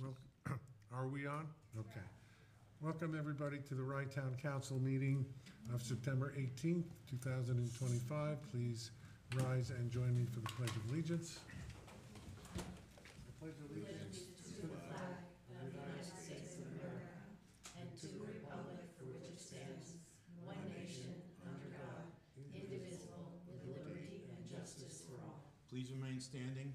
Well, are we on? Okay. Welcome, everybody, to the Rye Town Council meeting of September 18th, 2025. Please rise and join me for the Pledge of Allegiance. I pledge allegiance to the flag of the United States of America and to the republic for which it stands, one nation, under God, indivisible, with liberty and justice for all. Please remain standing.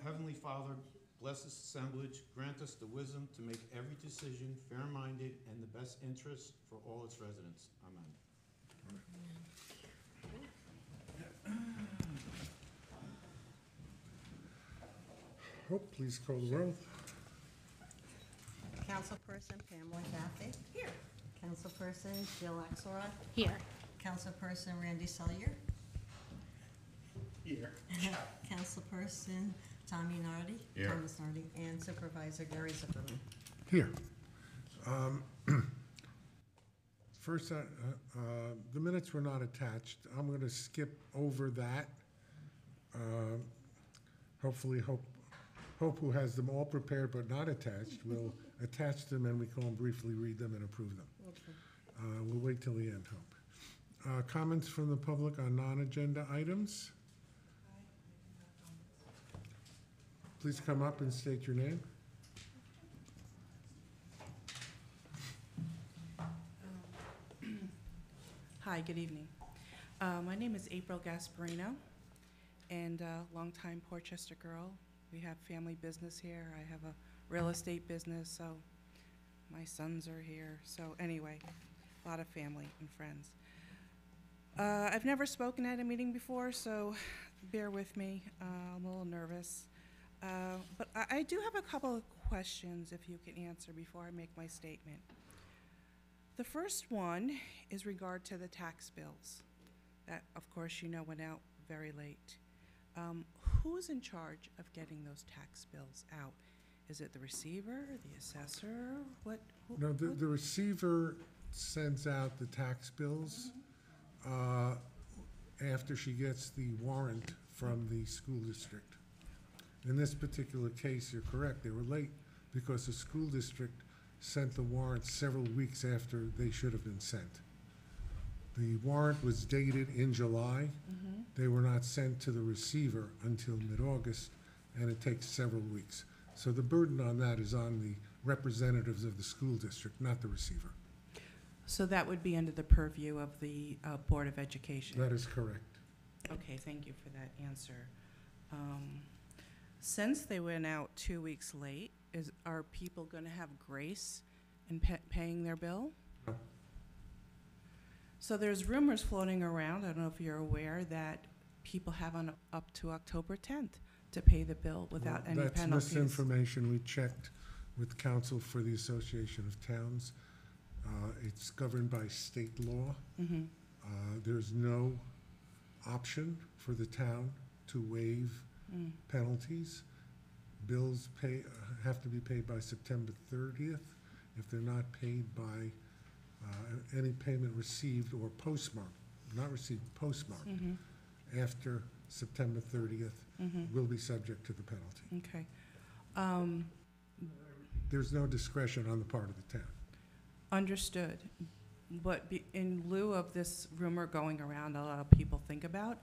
Heavenly Father, bless this assemblage, grant us the wisdom to make every decision fair-minded and the best interest for all its residents. Amen. Hope, please call the roll. Councilperson Pamela Cathey. Here. Councilperson Jill Axelrod. Here. Councilperson Randy Sellier. Here. Councilperson Tommy Nardi. Here. Thomas Nardi. And Supervisor Gary Zuckerman. Here. First, the minutes were not attached. I'm going to skip over that. Hopefully, Hope, who has them all prepared but not attached, will attach them and we can briefly read them and approve them. Okay. We'll wait till the end, Hope. Comments from the public on non-agenda items? Please come up and state your name. Hi, good evening. My name is April Gasparino, and longtime Portchester girl. We have family business here. I have a real estate business, so my sons are here. So anyway, a lot of family and friends. I've never spoken at a meeting before, so bear with me. I'm a little nervous. But I do have a couple of questions, if you can answer before I make my statement. The first one is regard to the tax bills that, of course, you know, went out very late. Who's in charge of getting those tax bills out? Is it the receiver, the assessor? No, the receiver sends out the tax bills after she gets the warrant from the school district. In this particular case, you're correct, they were late because the school district sent the warrant several weeks after they should have been sent. The warrant was dated in July. Mm-hmm. They were not sent to the receiver until mid-August, and it takes several weeks. So the burden on that is on the representatives of the school district, not the receiver. So that would be under the purview of the Board of Education? That is correct. Okay, thank you for that answer. Since they went out 2 weeks late, are people going to have grace in paying their bill? No. So there's rumors floating around, I don't know if you're aware, that people have up to October 10th to pay the bill without any penalties. That's misinformation. We checked with counsel for the Association of Towns. It's governed by state law. Mm-hmm. There's no option for the town to waive penalties. Bills have to be paid by September 30th. If they're not paid by any payment received or postmarked, not received, postmarked, after September 30th, will be subject to the penalty. Okay. There's no discretion on the part of the town. Understood. But in lieu of this rumor going around, a lot of people think about,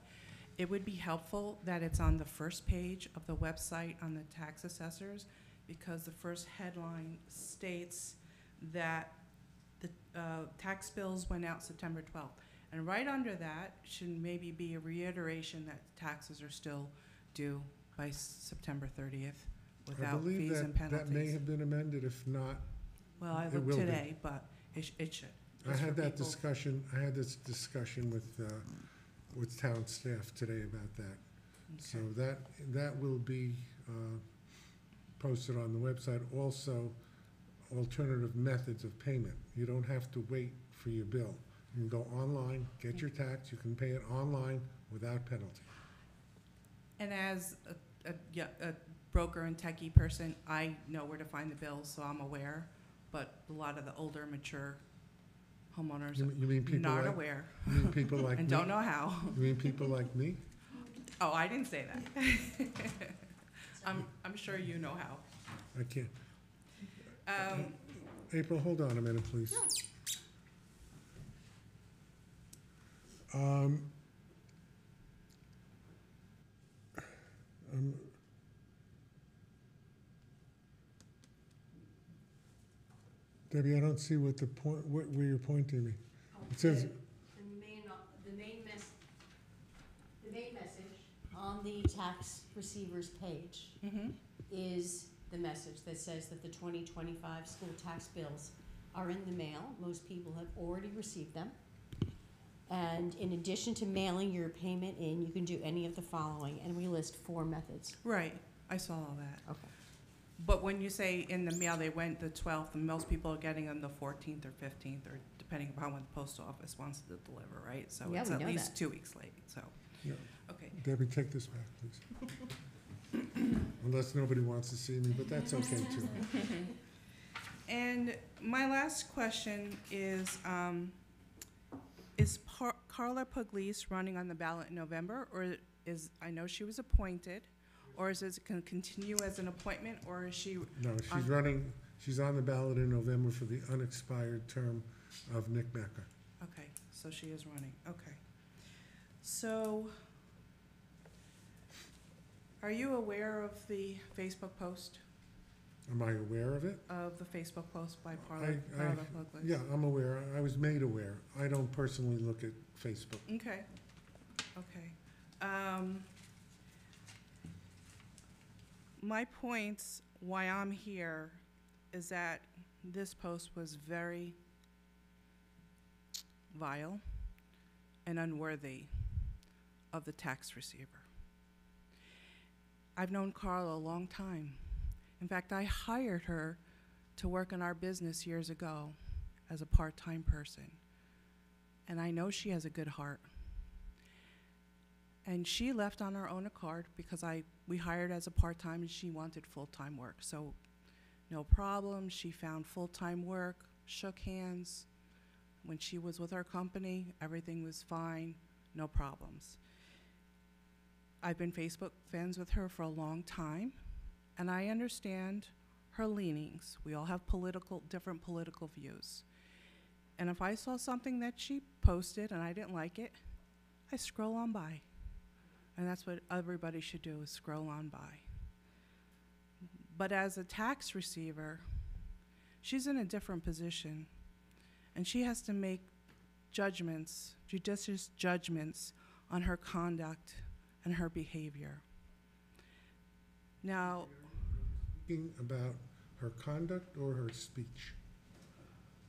it would be helpful that it's on the first page of the website on the tax assessors, because the first headline states that the tax bills went out September 12th. And right under that should maybe be a reiteration that taxes are still due by September 30th without fees and penalties. I believe that may have been amended. If not, well, I it looked will be. today, but it should. I Just had for that people. discussion. I had this discussion with town staff today about that. So that will be posted on the website. Also, alternative methods of payment. You don't have to wait for your bill. You can go online, get your tax. You can pay it online without penalty. And as a broker and techie person, I know where to find the bills, so I'm aware. But a lot of the older, mature homeowners You mean people not like, aware You mean people like and me? don't know how. You mean people like me? Oh, I didn't say that. I'm sure you know how. I can't. Um, April, hold on a minute, please. Um, um, Debbie, I don't see what the point, where you're pointing me. It says, The main message on the tax receiver's page mhm. is the message that says that the 2025 school tax bills are in the mail. Most people have already received them. And in addition to mailing your payment in, you can do any of the following, and we list 4 methods. Right, I saw all that. Okay. But when you say in the mail, they went the 12th, and most people are getting them the 14th or 15th, or depending upon when the post office wants to deliver, right? So Yeah, it's we at know least that. 2 weeks late, so, yeah. okay. Debbie, take this back, please. Unless nobody wants to see me, but that's okay too. And my last question is Carla Pugliese running on the ballot in November, or I know she was appointed, or is it going to continue as an appointment, or is she, No, she's on the ballot in November for the unexpired term of Nick Becker. okay, so she is running, okay. So, are you aware of the Facebook post, Am I aware of it? of the Facebook post by Carla I- Pugliese? Yeah, I'm aware. I was made aware. I don't personally look at Facebook. Okay, okay. My points, why I'm here, is that this post was very vile and unworthy of the tax receiver. I've known Carla a long time. In fact, I hired her to work in our business years ago as a part-time person. And I know she has a good heart. And she left on her own accord because we hired as a part-time and she wanted full-time work. So no problem, she found full-time work, shook hands. When she was with our company, everything was fine, no problems. I've been Facebook friends with her for a long time, and I understand her leanings. We all have different political views. And if I saw something that she posted and I didn't like it, I scroll on by. And that's what everybody should do, is scroll on by. But as a tax receiver, she's in a different position, and she has to make judgments, judicious judgments on her conduct and her behavior. Now, Speaking about her conduct or her speech?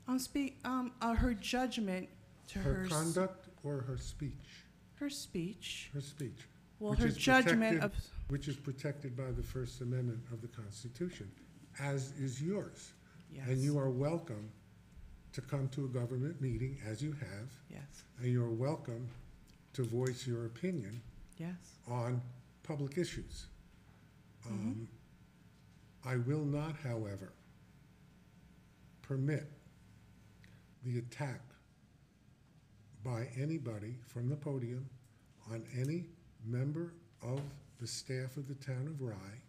her judgment to Her her conduct or her speech? her speech. Her speech. Well, Which her is judgment protected- of, Which is protected by the First Amendment of the Constitution, as is yours. yes, And you are welcome to come to a government meeting, as you have, yes, and you're welcome to voice your opinion yes. on public issues. I will not, however, permit the attack by anybody from the podium on any member of the staff of the town of Rye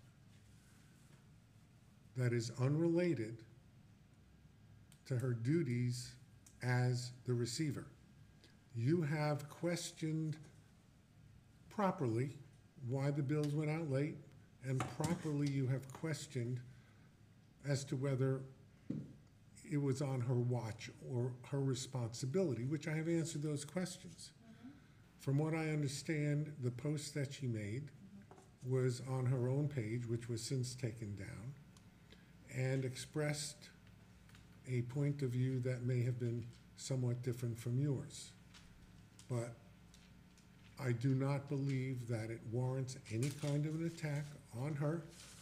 that is unrelated to her duties as the receiver. You have questioned properly why the bills went out late, and properly you have questioned as to whether it was on her watch or her responsibility, which I have answered those questions. From what I understand, the post that she made was on her own page, which was since taken down, and expressed a point of view that may have been somewhat different from yours. But I do not believe that it warrants any kind of an attack on her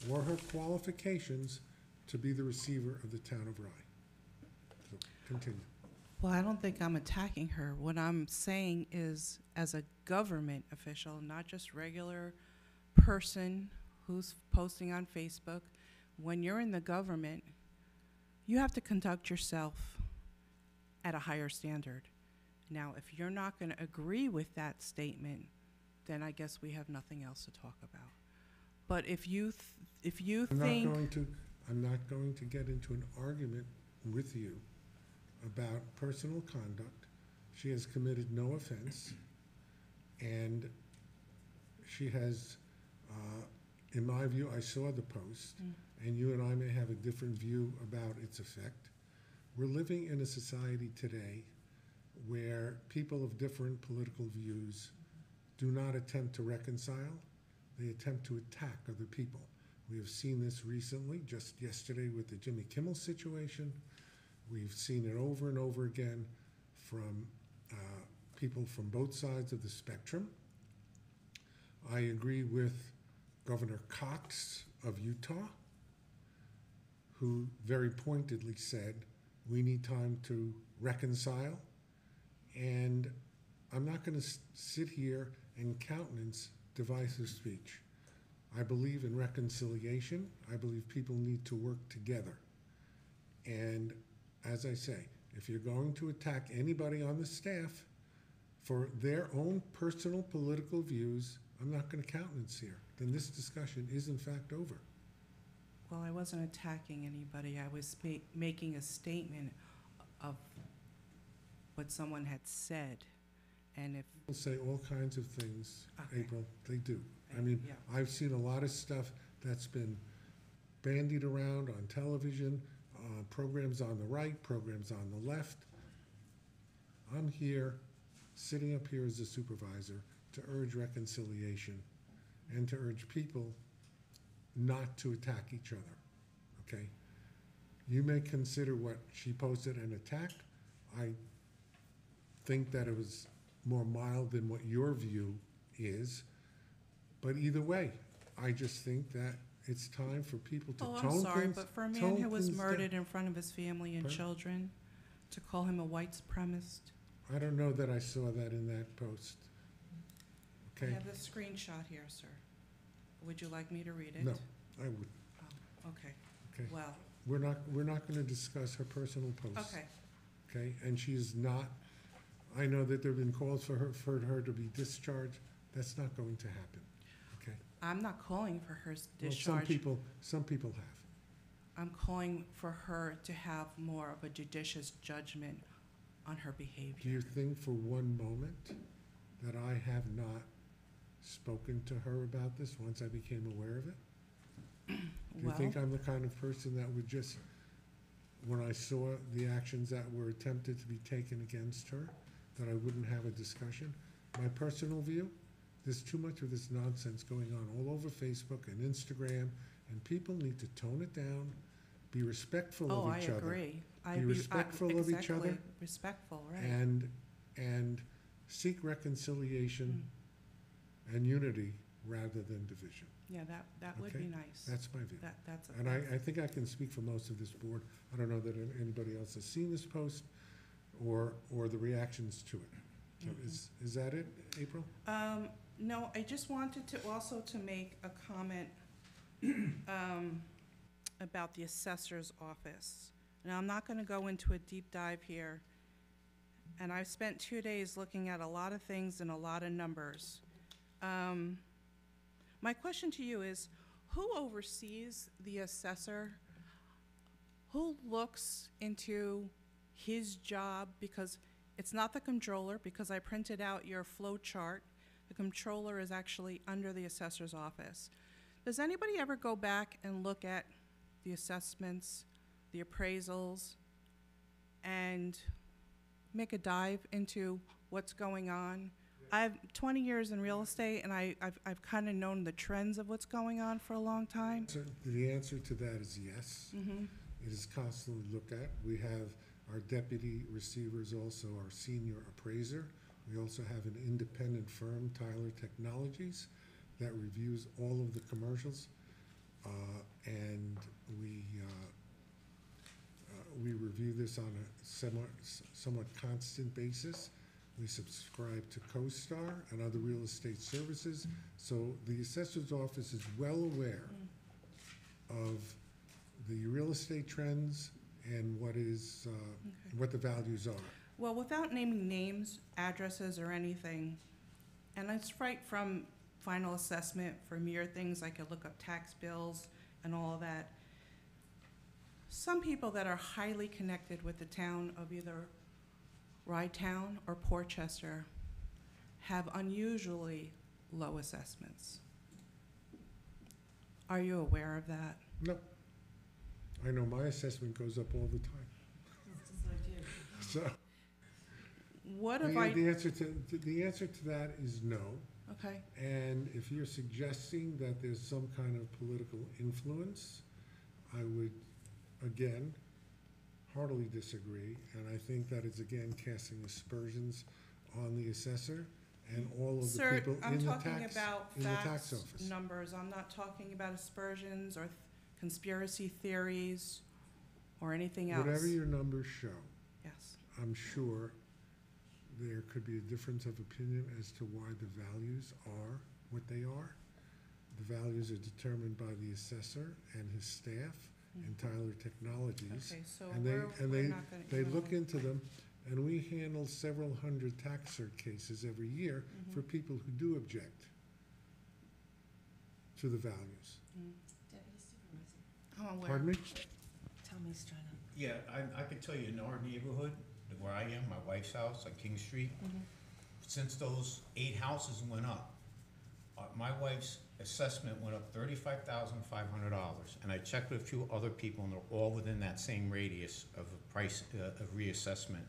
or her qualifications to be the receiver of the town of Rye. So, continue. Well, I don't think I'm attacking her. What I'm saying is, as a government official, not just regular person who's posting on Facebook, when you're in the government, you have to conduct yourself at a higher standard. Now, if you're not going to agree with that statement, then I guess we have nothing else to talk about. But if you I'm not think, going to, I'm not going to get into an argument with you about personal conduct. She has committed no offense, and she has, in my view, I saw the post, and you and I may have a different view about its effect. We're living in a society today where people of different political views do not attempt to reconcile, they attempt to attack other people. We have seen this recently, just yesterday with the Jimmy Kimmel situation. We've seen it over and over again from people from both sides of the spectrum. I agree with Governor Cox of Utah, who very pointedly said, we need time to reconcile. And I'm not going to sit here and countenance divisive speech. I believe in reconciliation. I believe people need to work together. And as I say, if you're going to attack anybody on the staff for their own personal political views, I'm not going to countenance here. Then this discussion is in fact over. Well, I wasn't attacking anybody. I was making a statement of what someone had said. And if, People say all kinds of things, Okay. April, they do. I mean, yeah. I've seen a lot of stuff that's been bandied around on television, programs on the right, programs on the left. I'm here, sitting up here as a supervisor, to urge reconciliation and to urge people not to attack each other, okay? You may consider what she posted an attack. I think that it was more mild than what your view is, but either way, I just think that it's time for people to Oh, tone I'm sorry, things- but for a man tone who was things down. murdered in front of his family and Pardon? children, to call him a white supremacist. I don't know that I saw that in that post. I Okay, have the screenshot here, sir. Would you like me to read it? No. I would, Oh, okay. okay. Well, We're not gonna discuss her personal posts. okay. Okay, and she is not, I know that there've been calls for her to be discharged. That's not going to happen, okay? I'm not calling for her Well, discharge. some people have. I'm calling for her to have more of a judicious judgment on her Do you behavior. think for one moment that I have not spoken to her about this once I became aware of it? Do you Well, think I'm the kind of person that would just, when I saw the actions that were attempted to be taken against her, that I wouldn't have a discussion? My personal view, there's too much of this nonsense going on all over Facebook and Instagram, and people need to tone it down, be respectful oh, of I each other. agree. Be respectful of each other. Exactly, respectful, right. And seek reconciliation and unity rather than division. Yeah, that would Okay. be nice. That's my view. That's a. And I think I can speak for most of this board. I don't know that anybody else has seen this post or the reactions to it. So is that it, April? No, I just wanted to also to make a comment about the assessor's office. Now, I'm not gonna go into a deep dive here, and I've spent 2 days looking at a lot of things and a lot of numbers. My question to you is, who oversees the assessor? Who looks into his job? Because it's not the controller, because I printed out your flow chart. The controller is actually under the assessor's office. Does anybody ever go back and look at the assessments, the appraisals, and make a dive into what's going on? I've 20 years in real estate, and I've kind of known the trends of what's going on for a long time. So the answer to that is yes. It is constantly looked at. We have our deputy receivers, also our senior appraiser. We also have an independent firm, Tyler Technologies, that reviews all of the commercials. And we review this on a somewhat constant basis. We subscribe to CoStar and other real estate services. So the assessor's office is well aware of the real estate trends and what is, what the values are. Well, without naming names, addresses, or anything, and it's right from final assessment for mere things, I could look up tax bills and all of that. some people that are highly connected with the town of either Rye Town or Portchester have unusually low assessments. Are you aware of that? No. I know my assessment goes up all the time. So, What if the answer to that is no. okay, And if you're suggesting that there's some kind of political influence, I would, again, heartily disagree. And I think that is, again, casting aspersions on the assessor and all of the sir, people I'm in the talking tax, about in the tax facts, office. numbers. I'm not talking about aspersions or conspiracy theories or anything else. Whatever your numbers show, Yes. I'm sure there could be a difference of opinion as to why the values are what they are. The values are determined by the assessor and his staff and Tyler Technologies. Okay, so And they, we're not gonna. they look into them, and we handle several hundred tax cert cases every year for people who do object to the values. Deputy Supervisor, I'm aware. Pardon me? Tommy's trying to. Yeah, I can tell you in our neighborhood, where I am, my wife's house on King Street, since those 8 houses went up, my wife's assessment went up $35,500. And I checked with a few other people, and they're all within that same radius of a price, of reassessment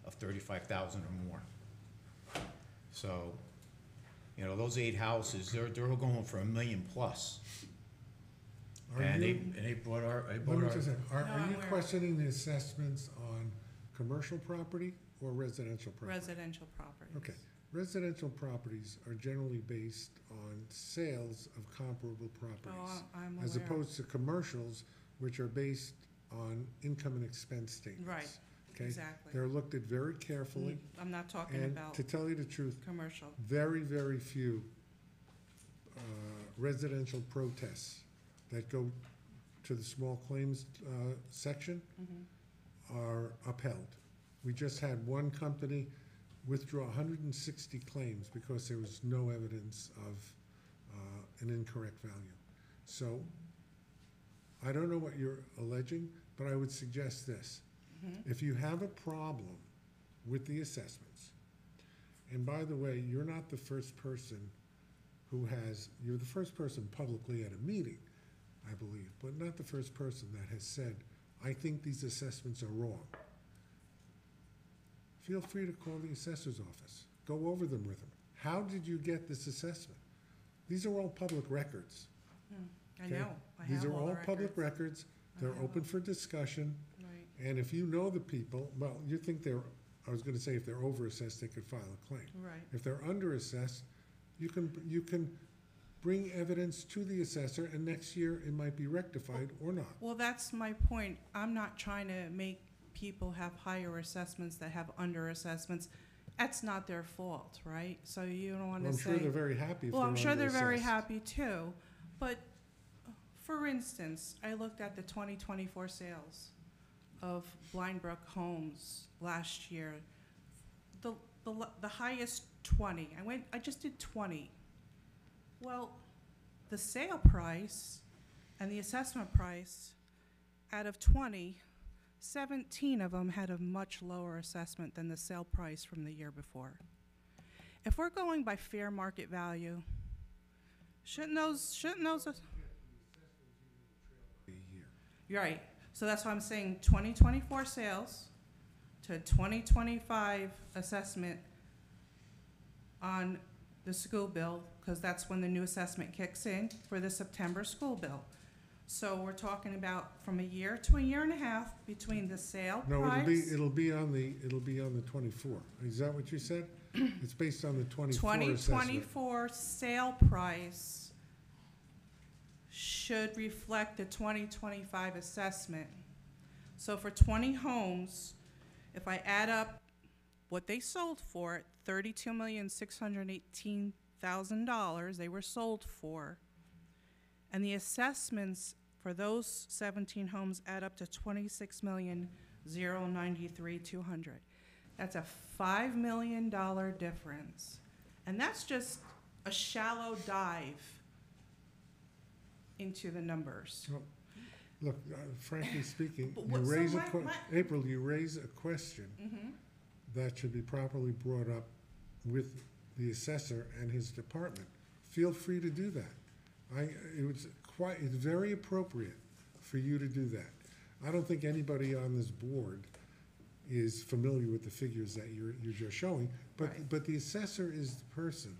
of 35,000 or more. So, you know, those 8 houses, they're going for $1 million plus. Are And you- they bought our, Let me just say, No, are I'm you aware. questioning the assessments on commercial property or residential property? Residential property. Okay, residential properties are generally based on sales of comparable properties, Oh, I'm aware. as opposed to commercials, which are based on income and expense statements. Right, Okay, exactly. they're looked at very carefully, I'm not talking and about to tell you the truth, commercial. very, very few residential protests that go to the small claims section are upheld. We just had one company withdraw 160 claims because there was no evidence of an incorrect value. So I don't know what you're alleging, but I would suggest this. If you have a problem with the assessments, and by the way, you're not the first person you're the first person publicly at a meeting, I believe, but not the first person that has said, I think these assessments are wrong. Feel free to call the assessor's office. Go over them with them. How did you get this assessment? These are all public records. I Okay. know, I These have are all the all public records. records. They're have open them. for discussion. Right, And if you know the people, well, you think I was gonna say if they're overassessed, they could file a claim. right. If they're underassessed, you can bring evidence to the assessor, and next year it might be rectified or not. Well, that's my point. I'm not trying to make people have higher assessments that have under assessments. That's not their fault, right? So you don't want Well, to I'm say. sure they're very happy if they're Well, I'm sure they're very underassessed. happy too, but for instance, I looked at the 2024 sales of Blindbrook Homes last year. The highest 20, I just did 20. Well, the sale price and the assessment price, out of 20, 17 of them had a much lower assessment than the sale price from the year before. If we're going by fair market value, shouldn't those, A year. you're right. So that's why I'm saying 2024 sales to 2025 assessment on the school bill, because that's when the new assessment kicks in for the September school bill. So we're talking about from a year to a year and a half between the sale No, price. it'll be on the 24. Is that what you said? It's based on the 24 assessment. 2024 sale price should reflect the 2025 assessment. So for 20 homes, if I add up what they sold for, $32,618,000 they were sold for, and the assessments for those 17 homes add up to $26,093,200. That's a $5 million difference. And that's just a shallow dive into the numbers. Well, Look, frankly speaking, But you what- so raise a, my- April, you raise a question Mm-hmm. that should be properly brought up with the assessor and his department. Feel free to do that. It's very appropriate for you to do that. I don't think anybody on this board is familiar with the figures that you're just showing, Right. but the assessor is the person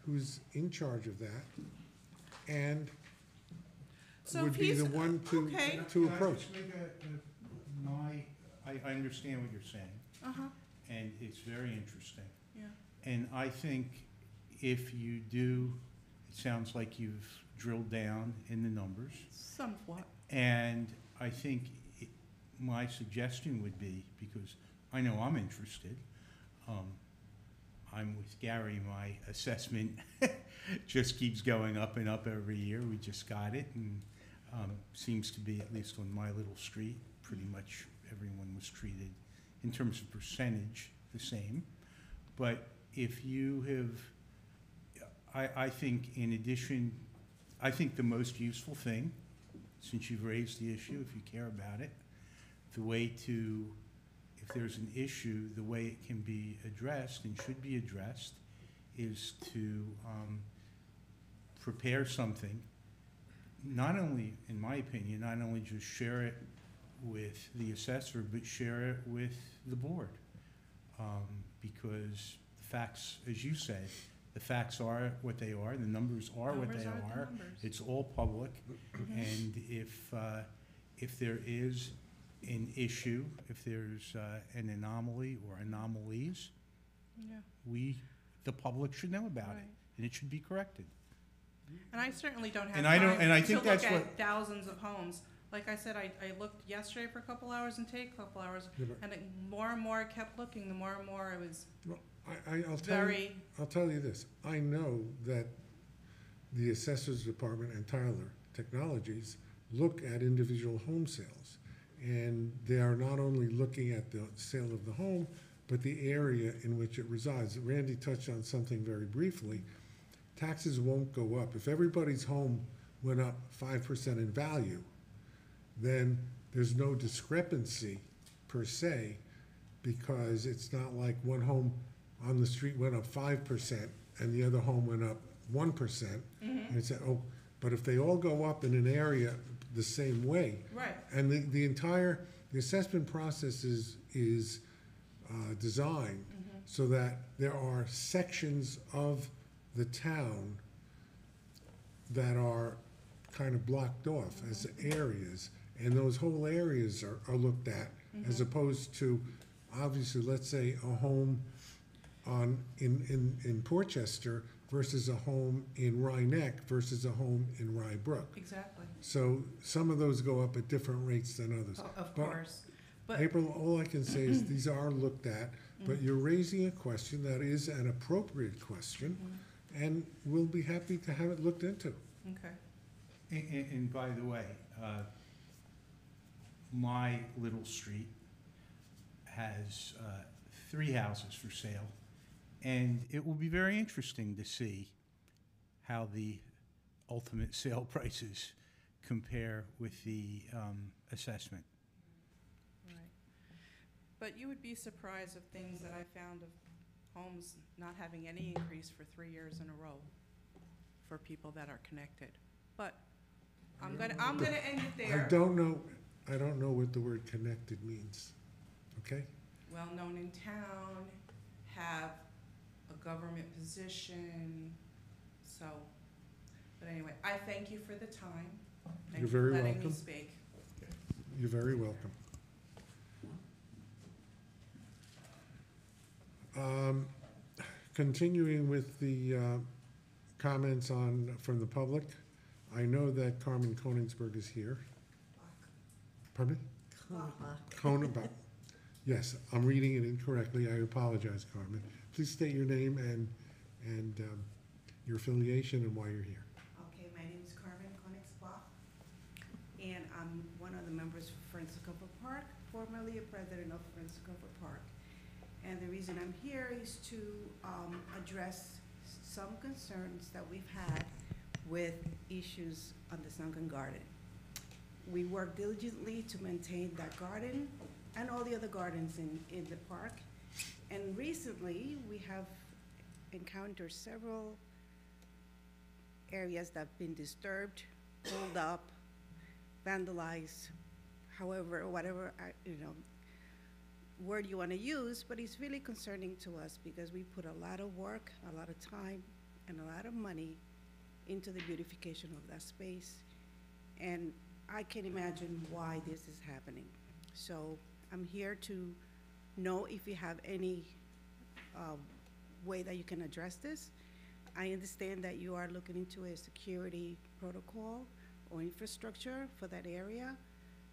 who's in charge of that and So would if be he's, the one to, okay. to approach. I understand what you're saying, Uh-huh, and it's very interesting. yeah. And I think if you do, it sounds like you've drilled down in the numbers. Somewhat. And I think my suggestion would be, because I know I'm interested, I'm with Gary, my assessment just keeps going up and up every year. We just got it, and seems to be, at least on my little street, pretty much everyone was treated, in terms of percentage, the same. But if you have, I think in addition, I think the most useful thing, since you've raised the issue, if you care about it, the way to, if there's an issue, the way it can be addressed and should be addressed is to prepare something, not only, in my opinion, not only just share it with the assessor, but share it with the board. Because the facts, as you said, the facts are what they are, the numbers are what Numbers they are the are. numbers. It's all public, Mhm. and if there is an issue, if there's an anomaly or anomalies, Yeah, the public should know about it, right. and it should be corrected. And I certainly don't have And I don't- time and I to think look that's at what- thousands of homes. Like I said, I looked yesterday for a couple hours and today a couple hours, Yeah, but and more and more I kept looking, the more and more I was I'll tell you, very, I'll tell you this, I know that the Assessors Department and Tyler Technologies look at individual home sales. And they are not only looking at the sale of the home, but the area in which it resides. Randy touched on something very briefly. Taxes won't go up. If everybody's home went up 5% in value, then there's no discrepancy per se, because it's not like one home on the street went up 5% and the other home went up 1%. And it's, but if they all go up in an area the same way, right, and the assessment process is designed so that there are sections of the town that are kind of blocked off as areas, and those whole areas are looked at, as opposed to, obviously, let's say, a home in Portchester versus a home in Rye Neck versus a home in Rye Brook. exactly, So some of those go up at different rates than others. of But- course. But, April, all I can say is these are looked at, but you're raising a question that is an appropriate question, and we'll be happy to have it looked into. okay, And by the way, my little street has 3 houses for sale, and it will be very interesting to see how the ultimate sale prices compare with the assessment. right. But you would be surprised of things that I found of homes not having any increase for 3 years in a row for people that are connected. But I'm gonna end it there. I don't know what the word connected means, okay? Well-known in town, have a government position, so, but anyway, I thank you for the time. Thank You're you for very letting me welcome. speak. You're very welcome. Continuing with the comments from the public, I know that Carmen Koenigsberg is here. Pardon me? Konenbach. Yes, I'm reading it incorrectly. I apologize, Carmen. Please state your name and your affiliation and why you're here. Okay, my name is Carmen Koenigsbach, and I'm one of the members of Friends of Cooper Park, formerly a president of Friends of Cooper Park. And the reason I'm here is to address some concerns that we've had with issues on the sunken garden. We work diligently to maintain that garden and all the other gardens in the park. And recently, we have encountered several areas that have been disturbed, pulled up, vandalized, however, whatever, word you want to use, but it's really concerning to us because we put a lot of work, a lot of time, and a lot of money into the beautification of that space. And I can imagine why this is happening. So I'm here to know if you have any way that you can address this. I understand that you are looking into a security protocol or infrastructure for that area.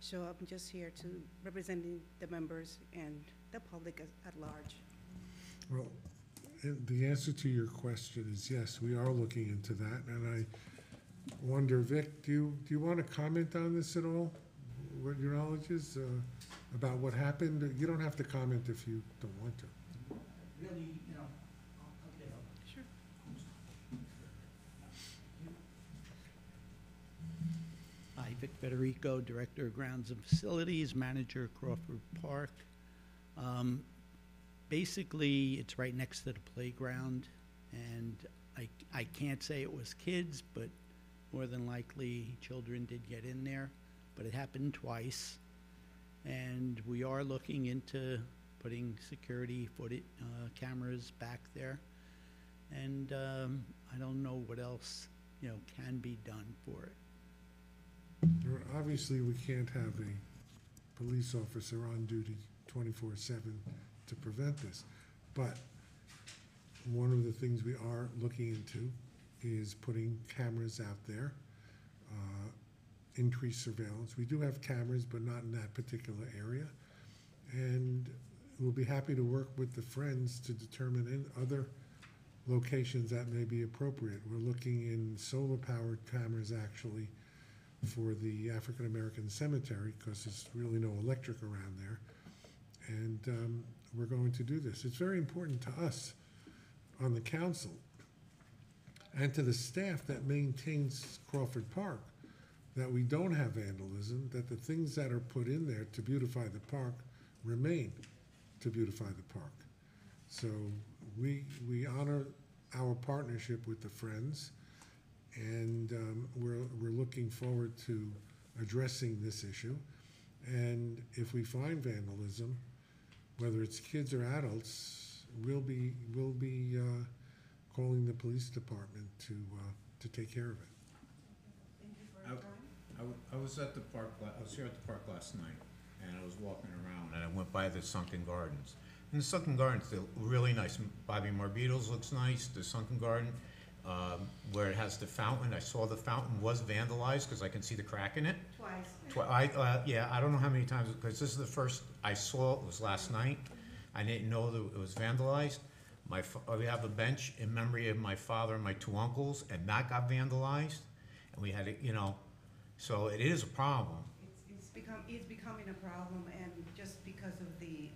So I'm just here to representing the members and the public at large. Well, the answer to your question is yes, we are looking into that, and I wonder, Vic, do you want to comment on this at all? What your knowledge is about what happened? You don't have to comment if you don't want to. Really, I'll get up. Sure. Hi, Vic Federico, Director of Grounds and Facilities, Manager, Crawford Park. Basically, it's right next to the playground, and I can't say it was kids, but more than likely, children did get in there, but it happened twice. And we are looking into putting security footage, cameras back there. And I don't know what else, can be done for it. Obviously, we can't have a police officer on duty 24/7 to prevent this. But one of the things we are looking into is putting cameras out there, increased surveillance. We do have cameras, but not in that particular area. And we'll be happy to work with the Friends to determine in other locations that may be appropriate. We're looking in solar-powered cameras, actually, for the African American cemetery, because there's really no electric around there. And we're going to do this. It's very important to us on the council and to the staff that maintains Crawford Park that we don't have vandalism, that the things that are put in there to beautify the park remain to beautify the park. So we honor our partnership with the Friends, and we're looking forward to addressing this issue. And if we find vandalism, whether it's kids or adults, we'll be calling the police department to take care of it. Thank you for your time. I was at the park, I was here at the park last night, and I was walking around, and I went by the Sunken Gardens. And the Sunken Gardens, they're really nice. Bobby Marbito's looks nice, the Sunken Garden, where it has the fountain. I saw the fountain was vandalized, because I can see the crack in it. Twice. I don't know how many times, because this is the first I saw, it was last night. I didn't know that it was vandalized. We have a bench in memory of my father and my two uncles, and that got vandalized. And we had it, so it is a problem. It's becoming a problem, and just because of the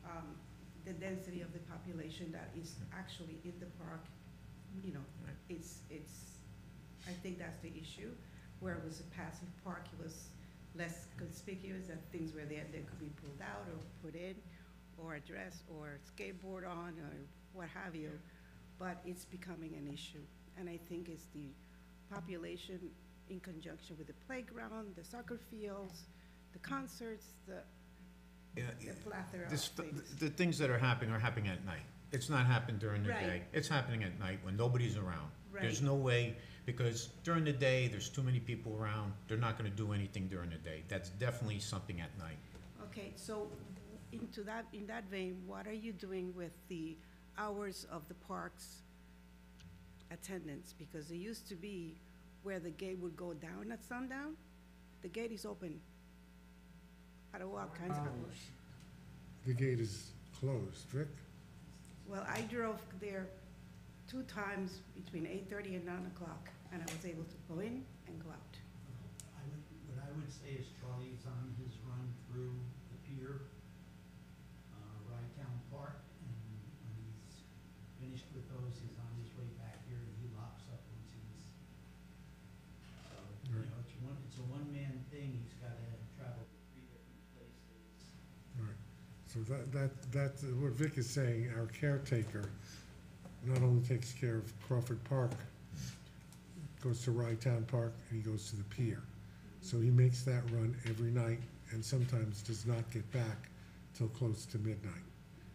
density of the population that is actually in the park, I think that's the issue. Where it was a passive park, it was less conspicuous, that things were there that could be pulled out or put in, or addressed, or skateboard on, or what have you. But it's becoming an issue, and I think it's the population in conjunction with the playground, the soccer fields, the concerts, the plethora of things. The things that are happening at night. It's not happening during the day. Right. It's happening at night when nobody's around. There's Right. no way, because during the day, there's too many people around. They're not gonna do anything during the day. That's definitely something at night. Okay, so in that vein, what are you doing with the hours of the park's attendance? Because it used to be where the gate would go down at sundown. The gate is open at all kinds of hours. The gate is closed, Rick? Well, I drove there 2 times between 8:30 and 9 o'clock, and I was able to go in and go out. What I would say is Charlie's on his run through the pier, Rydtown Park, and when he's finished with those, he's on his way back here, and he locks up once he's, so, Right. it's a one-man thing, he's gotta So that's what Vic is saying, our caretaker not only takes care of Crawford Park, goes to Rye Town Park, and he goes to the pier. So he makes that run every night and sometimes does not get back till close to midnight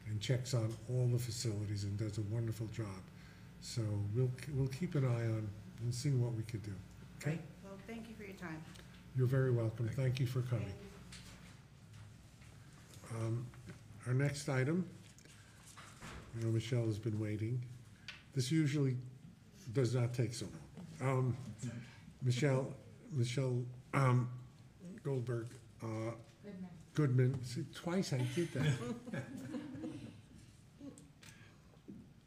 and checks on all the facilities and does a wonderful job. So we'll keep an eye on and see what we could do. Okay? Great. Well, thank you for your time. You're very welcome. Thank you for coming. Our next item, I know Michelle has been waiting. This usually does not take so long. Michelle Goldberg, Goodman. See, twice I did that.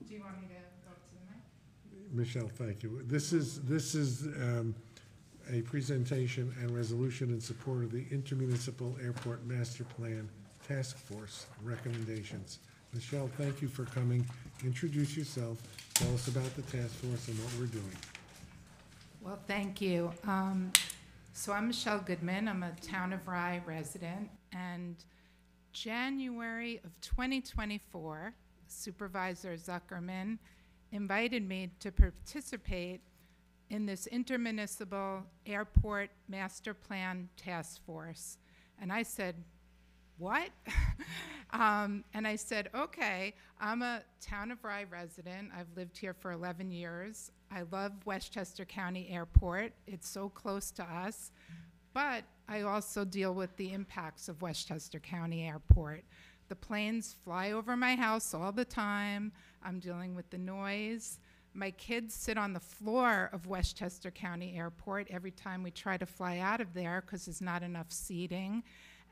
Do you want me to go up to the mic? Michelle, thank you. This is a presentation and resolution in support of the Intermunicipal Airport Master Plan Task Force recommendations. Michelle, thank you for coming. Introduce yourself. Tell us about the task force and what we're doing. Well, thank you. So I'm Michelle Goodman. I'm a Town of Rye resident. And January of 2024, Supervisor Zuckerman invited me to participate in this Intermunicipal Airport Master Plan Task Force. And I said, what? And I said, okay, I'm a Town of Rye resident. I've lived here for 11 years. I love Westchester County Airport. It's so close to us. But I also deal with the impacts of Westchester County Airport. The planes fly over my house all the time. I'm dealing with the noise. My kids sit on the floor of Westchester County Airport every time we try to fly out of there because there's not enough seating.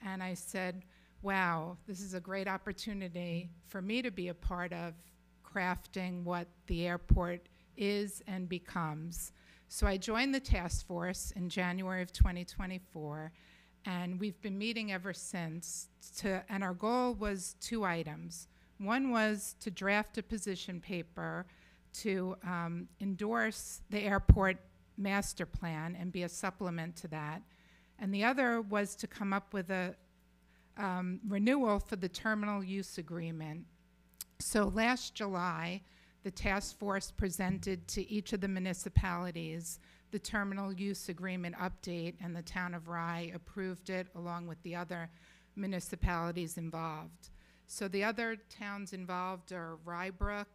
And I said, wow, this is a great opportunity for me to be a part of crafting what the airport is and becomes. So I joined the task force in January of 2024, and we've been meeting ever since. And our goal was 2 items. One was to draft a position paper to endorse the airport master plan and be a supplement to that. And the other was to come up with a renewal for the terminal use agreement. So last July, the task force presented to each of the municipalities the terminal use agreement update, and the Town of Rye approved it along with the other municipalities involved. So the other towns involved are Rybrook,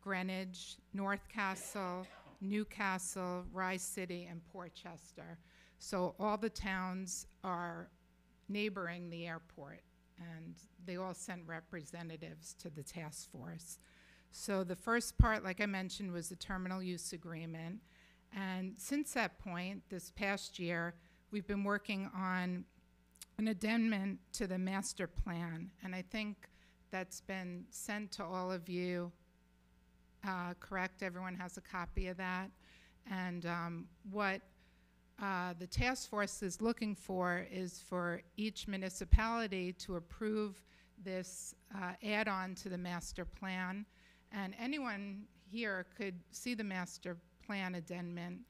Greenwich, North Castle, Newcastle, Rye City, and Portchester. So all the towns are neighboring the airport, and they all sent representatives to the task force. So the first part, like I mentioned, was the terminal use agreement. And since that point, this past year, we've been working on an addendum to the master plan. And I think that's been sent to all of you, correct? Everyone has a copy of that. And what the task force is looking for is for each municipality to approve this add-on to the master plan. And anyone here could see the master plan addendum.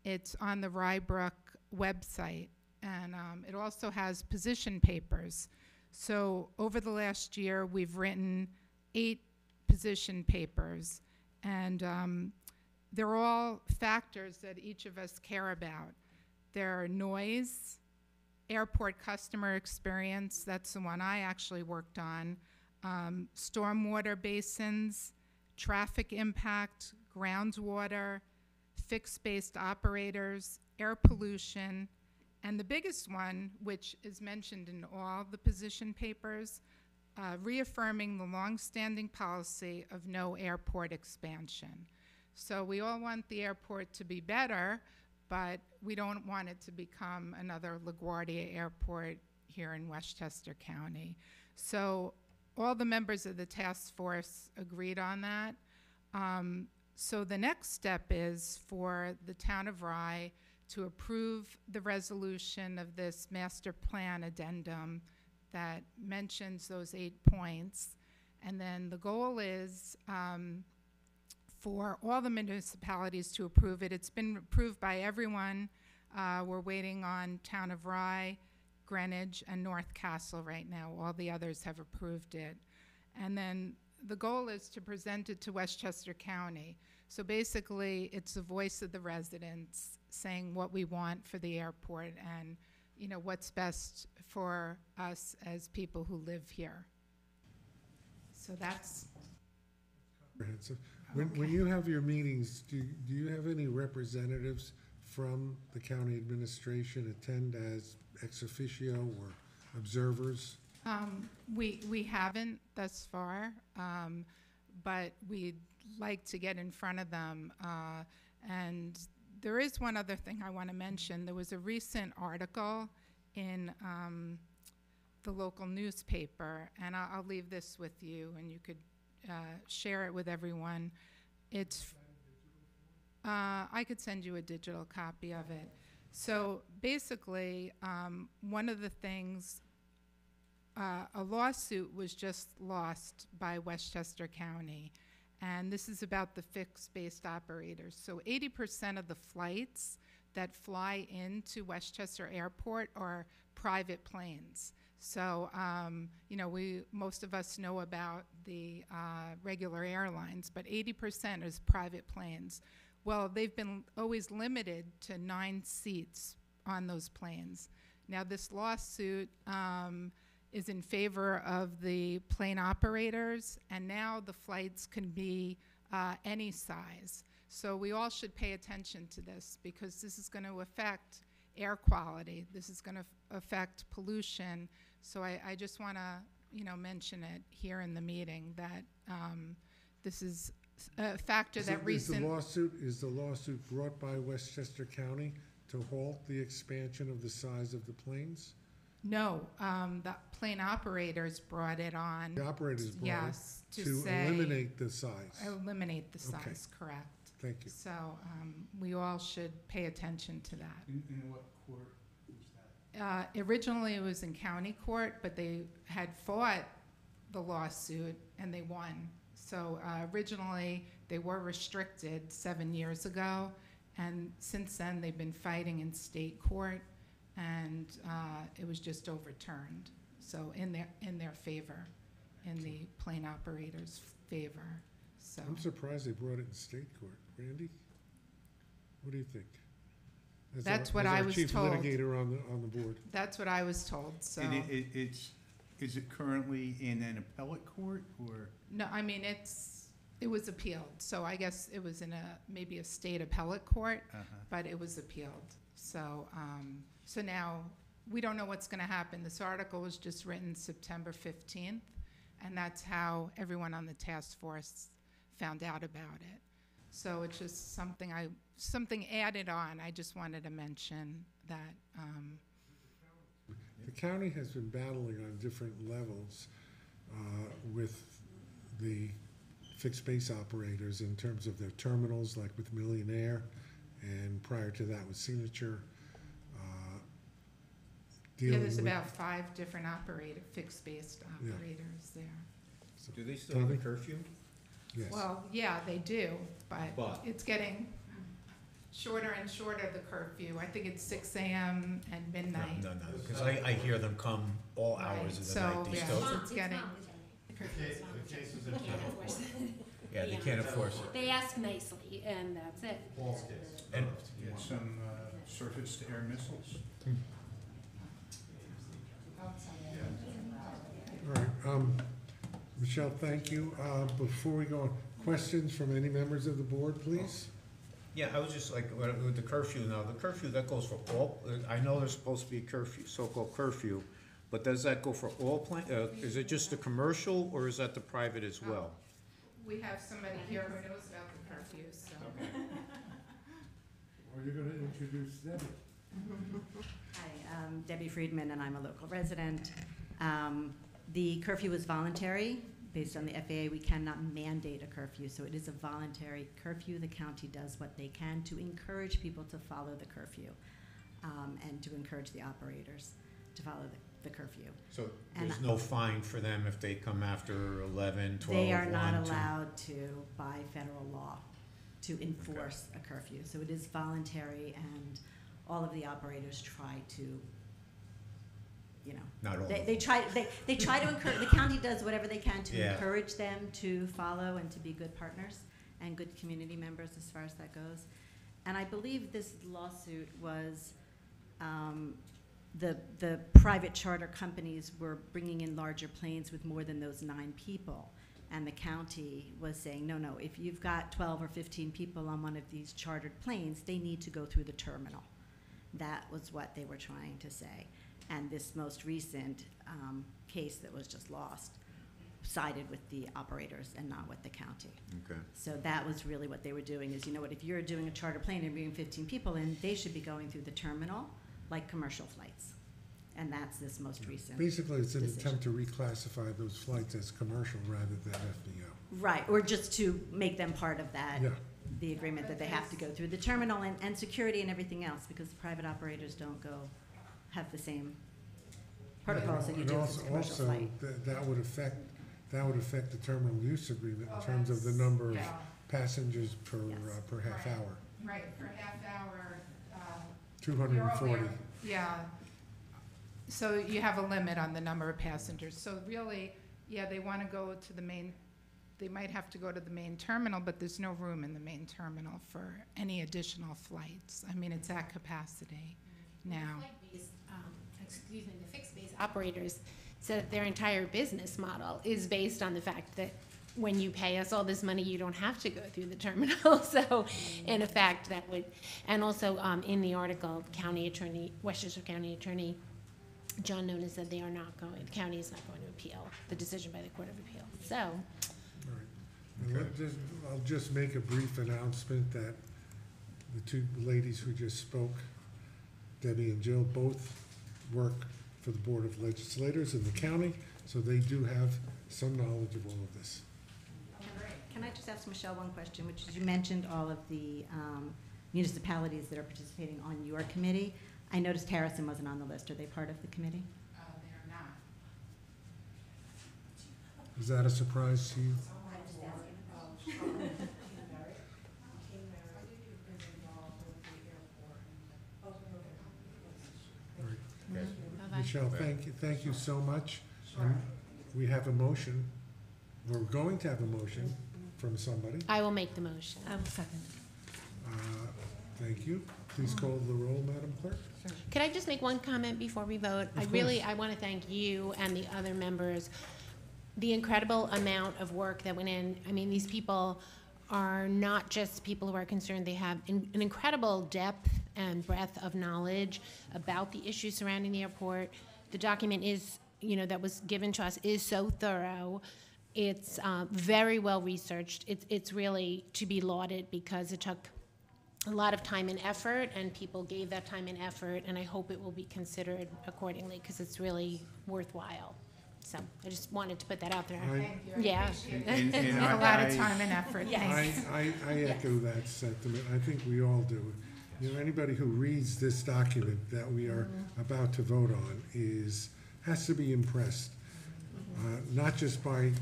It's on the Rybrook website, and it also has position papers. So over the last year, we've written 8 position papers, and they're all factors that each of us care about. There are noise, airport customer experience, that's the one I actually worked on, stormwater basins, traffic impact, groundwater, fixed-based operators, air pollution, and the biggest one, which is mentioned in all the position papers, reaffirming the longstanding policy of no airport expansion. So we all want the airport to be better, but we don't want it to become another LaGuardia Airport here in Westchester County. So all the members of the task force agreed on that. So the next step is for the Town of Rye to approve the resolution of this master plan addendum that mentions those 8 points. And then the goal is for all the municipalities to approve it. It's been approved by everyone. We're waiting on Town of Rye, Greenwich and North Castle right now. All the others have approved it. And then the goal is to present it to Westchester County. So basically, it's the voice of the residents saying what we want for the airport and, you know, what's best for us as people who live here. So that's, Comprehensive. When you have your meetings, do you have any representatives from the county administration attend as ex officio or observers? we haven't thus far, but we'd like to get in front of them. And there is one other thing I want to mention. There was a recent article in the local newspaper, and I'll leave this with you, and you could share it with everyone. It's, I could send you a digital copy of it. So basically, one of the things, a lawsuit was just lost by Westchester County, and this is about the fixed-based operators. So 80% of the flights that fly into Westchester Airport are private planes. So, you know, most of us know about the regular airlines, but 80% is private planes. Well, they've been always limited to 9 seats on those planes. Now, this lawsuit is in favor of the plane operators, and now the flights can be any size. So we all should pay attention to this, because this is going to affect air quality. This is going to affect pollution. So I just want to, you know, mention it here in the meeting that this is a factor that recent. Is the lawsuit brought by Westchester County to halt the expansion of the size of the planes? No, the plane operators brought it on. The operators brought Yes, it to to say. eliminate the size. Eliminate the Okay. size, correct. Thank you. So we all should pay attention to that. In what court was that? Originally, it was in county court, but they had fought the lawsuit and they won. So originally, they were restricted 7 years ago, and since then, they've been fighting in state court, and it was just overturned. So in their favor, in the plane operators' favor. So I'm surprised they brought it in state court. Randy? What do you think? As That's our- what as I our was chief told. litigator on the board. that's what I was told. So And is it currently in an appellate court, or? no, I mean it was appealed. So I guess it was in maybe a state appellate court, but it was appealed. So so now we don't know what's going to happen. This article was just written September 15th, and that's how everyone on the task force found out about it. So it's just something added on. I just wanted to mention that. The county has been battling on different levels with the fixed base operators in terms of their terminals, like with Millionaire, and prior to that with Signature. Yeah, dealing there's with- about 5 different fixed-based Yeah. operators there. so- Do they still have a Tommy? curfew? Yes. Well, yeah, they do, but But- it's getting shorter and shorter, the curfew. I think it's 6 a.m. and midnight. No, because I hear them come all hours of the So, night. They yeah. still, It's getting- yeah, they can't enforce it. They ask nicely, and that's it. And Yeah, some surface-to-air missiles? All right, Michelle, thank you. Before we go on, questions from any members of the board, please? yeah, I was just like, with the curfew now, the curfew, that goes for all, I know there's supposed to be a curfew, so-called curfew, but does that go for all is it just the commercial, or is that the private as well? We have somebody here who knows about the curfew, so. Are you gonna introduce Debbie? Hi, I'm Debbie Friedman, and I'm a local resident. The curfew is voluntary. Based on the FAA, we cannot mandate a curfew, so it is a voluntary curfew. The county does what they can to encourage people to follow the curfew, and to encourage the operators to follow the curfew. So And there's no fine for them if they come after 11, 12, They are not 1, 2? allowed to, by federal law, to enforce a curfew. So it is voluntary, and all of the operators try to you know, Not all. they try to encourage, the county does whatever they can to Yeah. encourage them to follow and to be good partners and good community members as far as that goes. And I believe this lawsuit was, the private charter companies were bringing in larger planes with more than those 9 people. And the county was saying, no, if you've got 12 or 15 people on one of these chartered planes, they need to go through the terminal. That was what they were trying to say. And this most recent case that was just lost sided with the operators and not with the county. Okay. So that was really what they were doing is, you know what, if you're doing a charter plane and bringing 15 people in, they should be going through the terminal like commercial flights. And that's this most recent. Basically, it's an decision. attempt to reclassify those flights as commercial rather than FBO. Right, or just to make them part of that, Yeah. the agreement that they have to go through the terminal and security and everything else, because private operators don't have the same protocols that you And do with a commercial also, flight. that would affect the terminal use agreement in terms of the number of Yeah. passengers per, Yes. Per half Right. hour, Right, for half hour, 240. yeah. So you have a limit on the number of passengers. So really, yeah, they want to go to the main, they might have to go to the main terminal, but there's no room in the main terminal for any additional flights. I mean, it's at capacity now. The fixed-base operators said that their entire business model is based on the fact that when you pay us all this money, you don't have to go through the terminal. So, in effect, that would, and also in the article, Westchester County Attorney John Nolan said they are not going, the county is not going to appeal the decision by the Court of Appeal. So, All right. And I'll just make a brief announcement that the 2 ladies who just spoke, Debbie and Jill, both work for the Board of Legislators in the county, so they do have some knowledge of all of this. Can I just ask Michelle one question, which is you mentioned all of the municipalities that are participating on your committee. I noticed Harrison wasn't on the list. Are they part of the committee? They're not. Is that a surprise to you? All right. Michelle, thank you so much. We have a motion. We're going to have a motion from somebody. I will make the motion. I will second. Thank you. Please call the roll, Madam Clerk. Could I just make one comment before we vote? Of I want to thank you and the other members, the incredible amount of work that went in. I mean, these people are not just people who are concerned. They have an incredible depth and breadth of knowledge about the issues surrounding the airport. The document is, that was given to us is so thorough. It's very well researched. It's really to be lauded because it took a lot of time and effort, and people gave that time and effort, and I hope it will be considered accordingly because it's really worthwhile. So I just wanted to put that out there. Thank you. I Yeah. appreciate And- it. and A lot of time and effort. Thanks. I echo that sentiment. I think we all do. Anybody who reads this document that we are about to vote on has to be impressed, not just by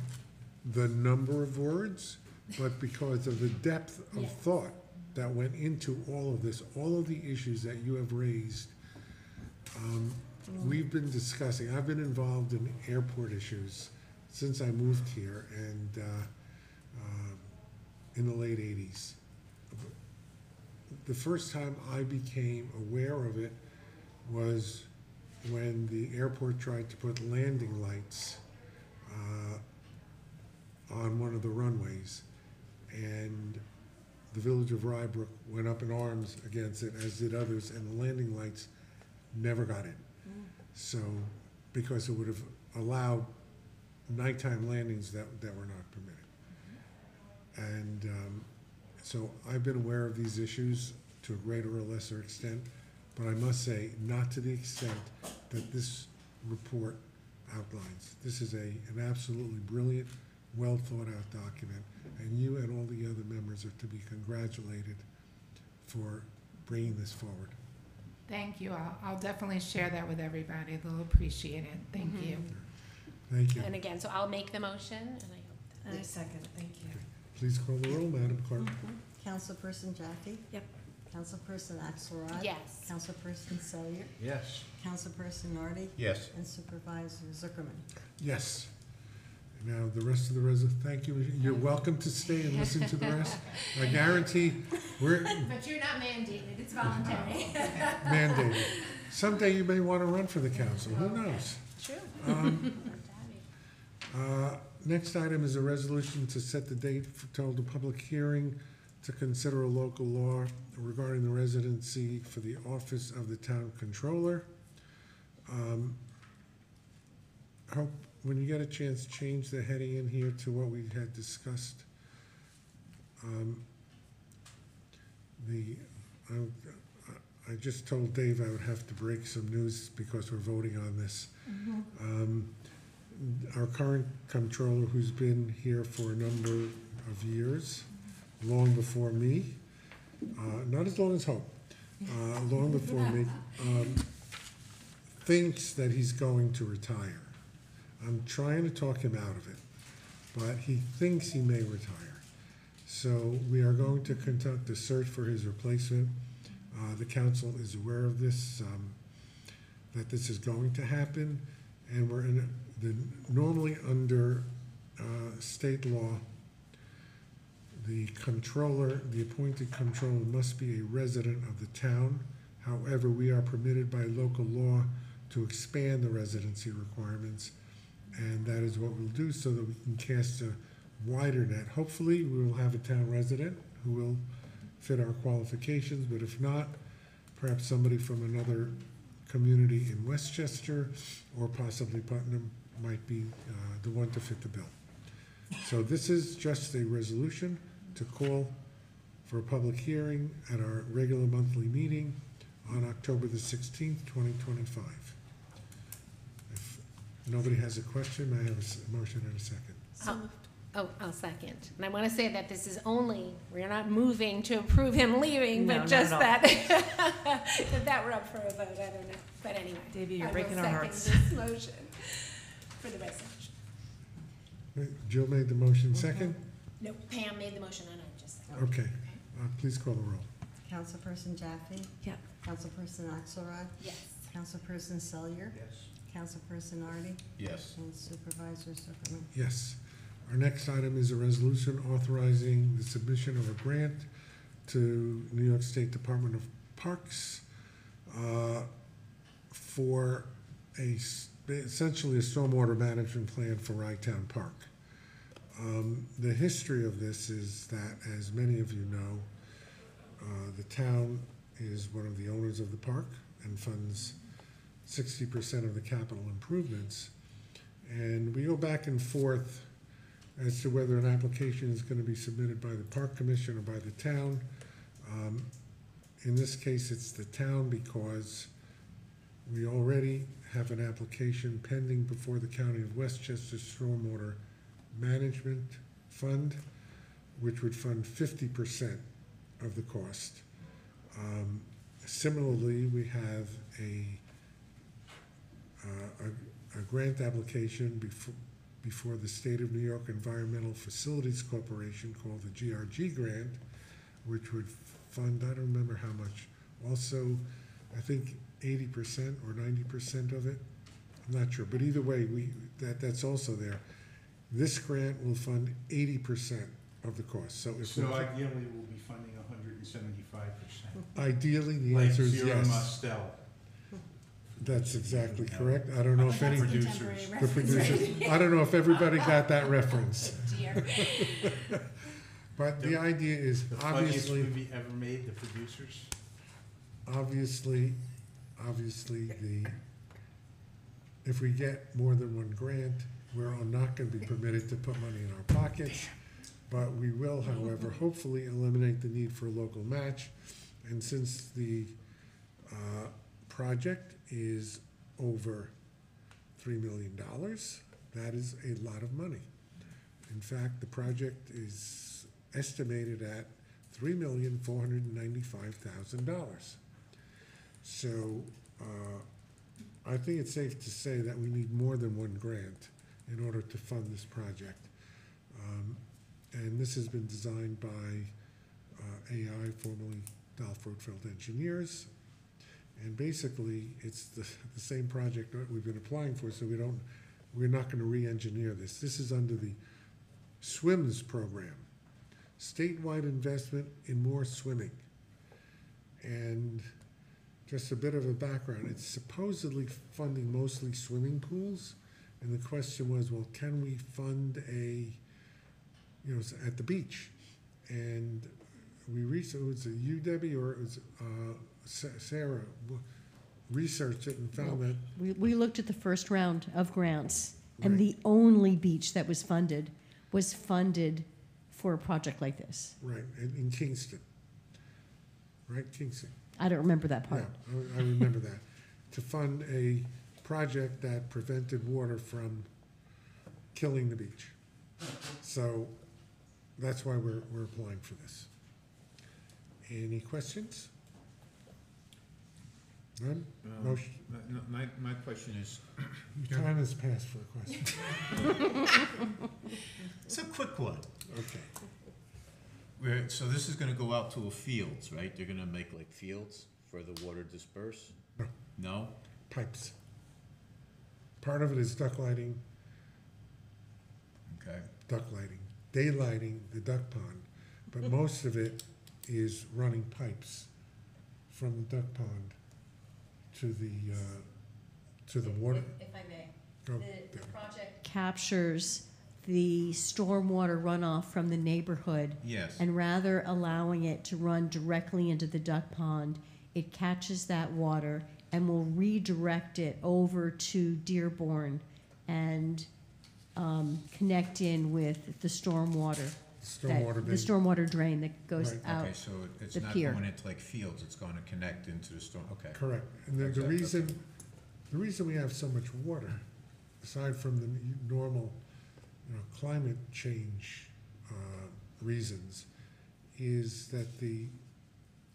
the number of words, but because of the depth of Yes. thought that went into all of this, all of the issues that you have raised. We've been discussing, I've been involved in airport issues since I moved here and in the late 80s. The first time I became aware of it was when the airport tried to put landing lights on one of the runways. And the village of Rybrook went up in arms against it, as did others, and the landing lights never got in. So, because it would have allowed nighttime landings that were not permitted. And so I've been aware of these issues to a greater or lesser extent, but I must say, not to the extent that this report outlines. This is an absolutely brilliant, well-thought-out document, and you and all the other members are to be congratulated for bringing this forward. Thank you. I'll definitely share that with everybody. They'll appreciate it. Thank you. Thank you. And again, so I'll make the motion, and I hope that. I second, thank you. Please call the roll, Madam Clerk. Councilperson Jaffe? Yep. Councilperson Axelrod? Yes. Councilperson Selyer? Yes. Councilperson Nardi? Yes. And Supervisor Zuckerman? Yes. Now, the rest of the thank you. You're welcome to stay and listen to the rest. I guarantee we're But you're not mandated, it's voluntary. mandated. Someday you may want to run for the council, who knows? True. Next item is a resolution to set the date to hold a public hearing to consider a local law regarding the residency for the office of the town controller. Hope, when you get a chance, change the heading in here to what we had discussed. I just told Dave I would have to break some news because we're voting on this. Our current comptroller, who's been here for a number of years, long before me, not as long as Hope, long before me, thinks that he's going to retire. I'm trying to talk him out of it, but he thinks he may retire. So we are going to conduct a search for his replacement. The council is aware of this, that this is going to happen, and we're in normally under state law, the controller, the appointed controller must be a resident of the town. However, we are permitted by local law to expand the residency requirements, and that is what we'll do so that we can cast a wider net. Hopefully, we will have a town resident who will fit our qualifications, but if not, perhaps somebody from another community in Westchester or possibly Putnam might be the one to fit the bill. So this is just a resolution to call for a public hearing at our regular monthly meeting on October the 16th, 2025. If nobody has a question, may I have a motion and a second? I'll second. And I want to say that this is only, we're not moving to approve him leaving, No, but not just at all. that we're up for a vote, I don't know. But anyway. Davey, you're I will breaking our hearts. second this motion for the resolution. Jill made the motion, second? No, Pam made the motion and I just seconded. Okay, please call the roll. Councilperson Jaffe? Yep. Councilperson Axelrod? Yes. Councilperson Selyer? Yes. Councilperson Nardi? Yes. And Supervisor Zuckerman? Yes. Our next item is a resolution authorizing the submission of a grant to New York State Department of Parks for essentially a stormwater management plan for Rye-Town Park. The history of this is that, as many of you know, the town is one of the owners of the park and funds 60% of the capital improvements. And we go back and forth as to whether an application is going to be submitted by the Park Commission or by the town. In this case, it's the town because we already have an application pending before the County of Westchester Stormwater Management Fund, which would fund 50% of the cost. Similarly, we have a grant application before the State of New York Environmental Facilities Corporation called the GRG grant, which would fund, I don't remember how much, also, I think 80% or 90% of it. I'm not sure, but either way, that's also there. This grant will fund 80% of the cost. So if So ideally, we'll be funding 175%. ideally, the Like answer is Zero yes. Mostel. That's exactly correct. I don't know if any, That's a producers. contemporary the reference, producers, right? I don't know if everybody got that reference. Dear. But the idea is The funniest obviously, movie ever made, The Producers. obviously, if we get more than one grant, we're not gonna be permitted to put money in our pockets. But we will, however, hopefully eliminate the need for a local match. And since the project is over $3 million, that is a lot of money. In fact, the project is estimated at $3,495,000. So I think it's safe to say that we need more than one grant in order to fund this project. And this has been designed by AI, formerly Dolph Rotfeld Engineers. And basically, it's the same project that we've been applying for, so we're not gonna re-engineer this. This is under the SWIMS program, statewide investment in more swimming. And just a bit of a background, it's supposedly funding mostly swimming pools. And the question was, well, can we fund at the beach? And we researched, was it you, Debbie, or it was Sarah, researched it and found that, We looked at the first round of grants, and Right. the only beach that was funded for a project like this. right, in Kingston. Right, Kingston. I don't remember that Yeah, part. I remember that. To fund a project that prevented water from killing the beach. So that's why we're applying for this. Any questions? None? Motion, My question is, your time has passed for a question. it's a quick one. Okay. So this is gonna go out to a fields, right? They're gonna make like fields for the water disperse? No. No? Pipes. Part of it is duck lighting, Okay. daylighting the duck pond, but most of it is running pipes from the duck pond to the water. If I may. Oh, The project captures the stormwater runoff from the neighborhood, Yes. and rather allowing it to run directly into the duck pond, it catches that water and will redirect it over to Dearborn and connect in with the stormwater. Stormwater The main. stormwater drain that goes Right. out. Okay, so it's the not pier. going into like fields, it's gonna connect into the storm, okay. Correct. And the Exactly. reason we have so much water, aside from the normal, climate change reasons, is that the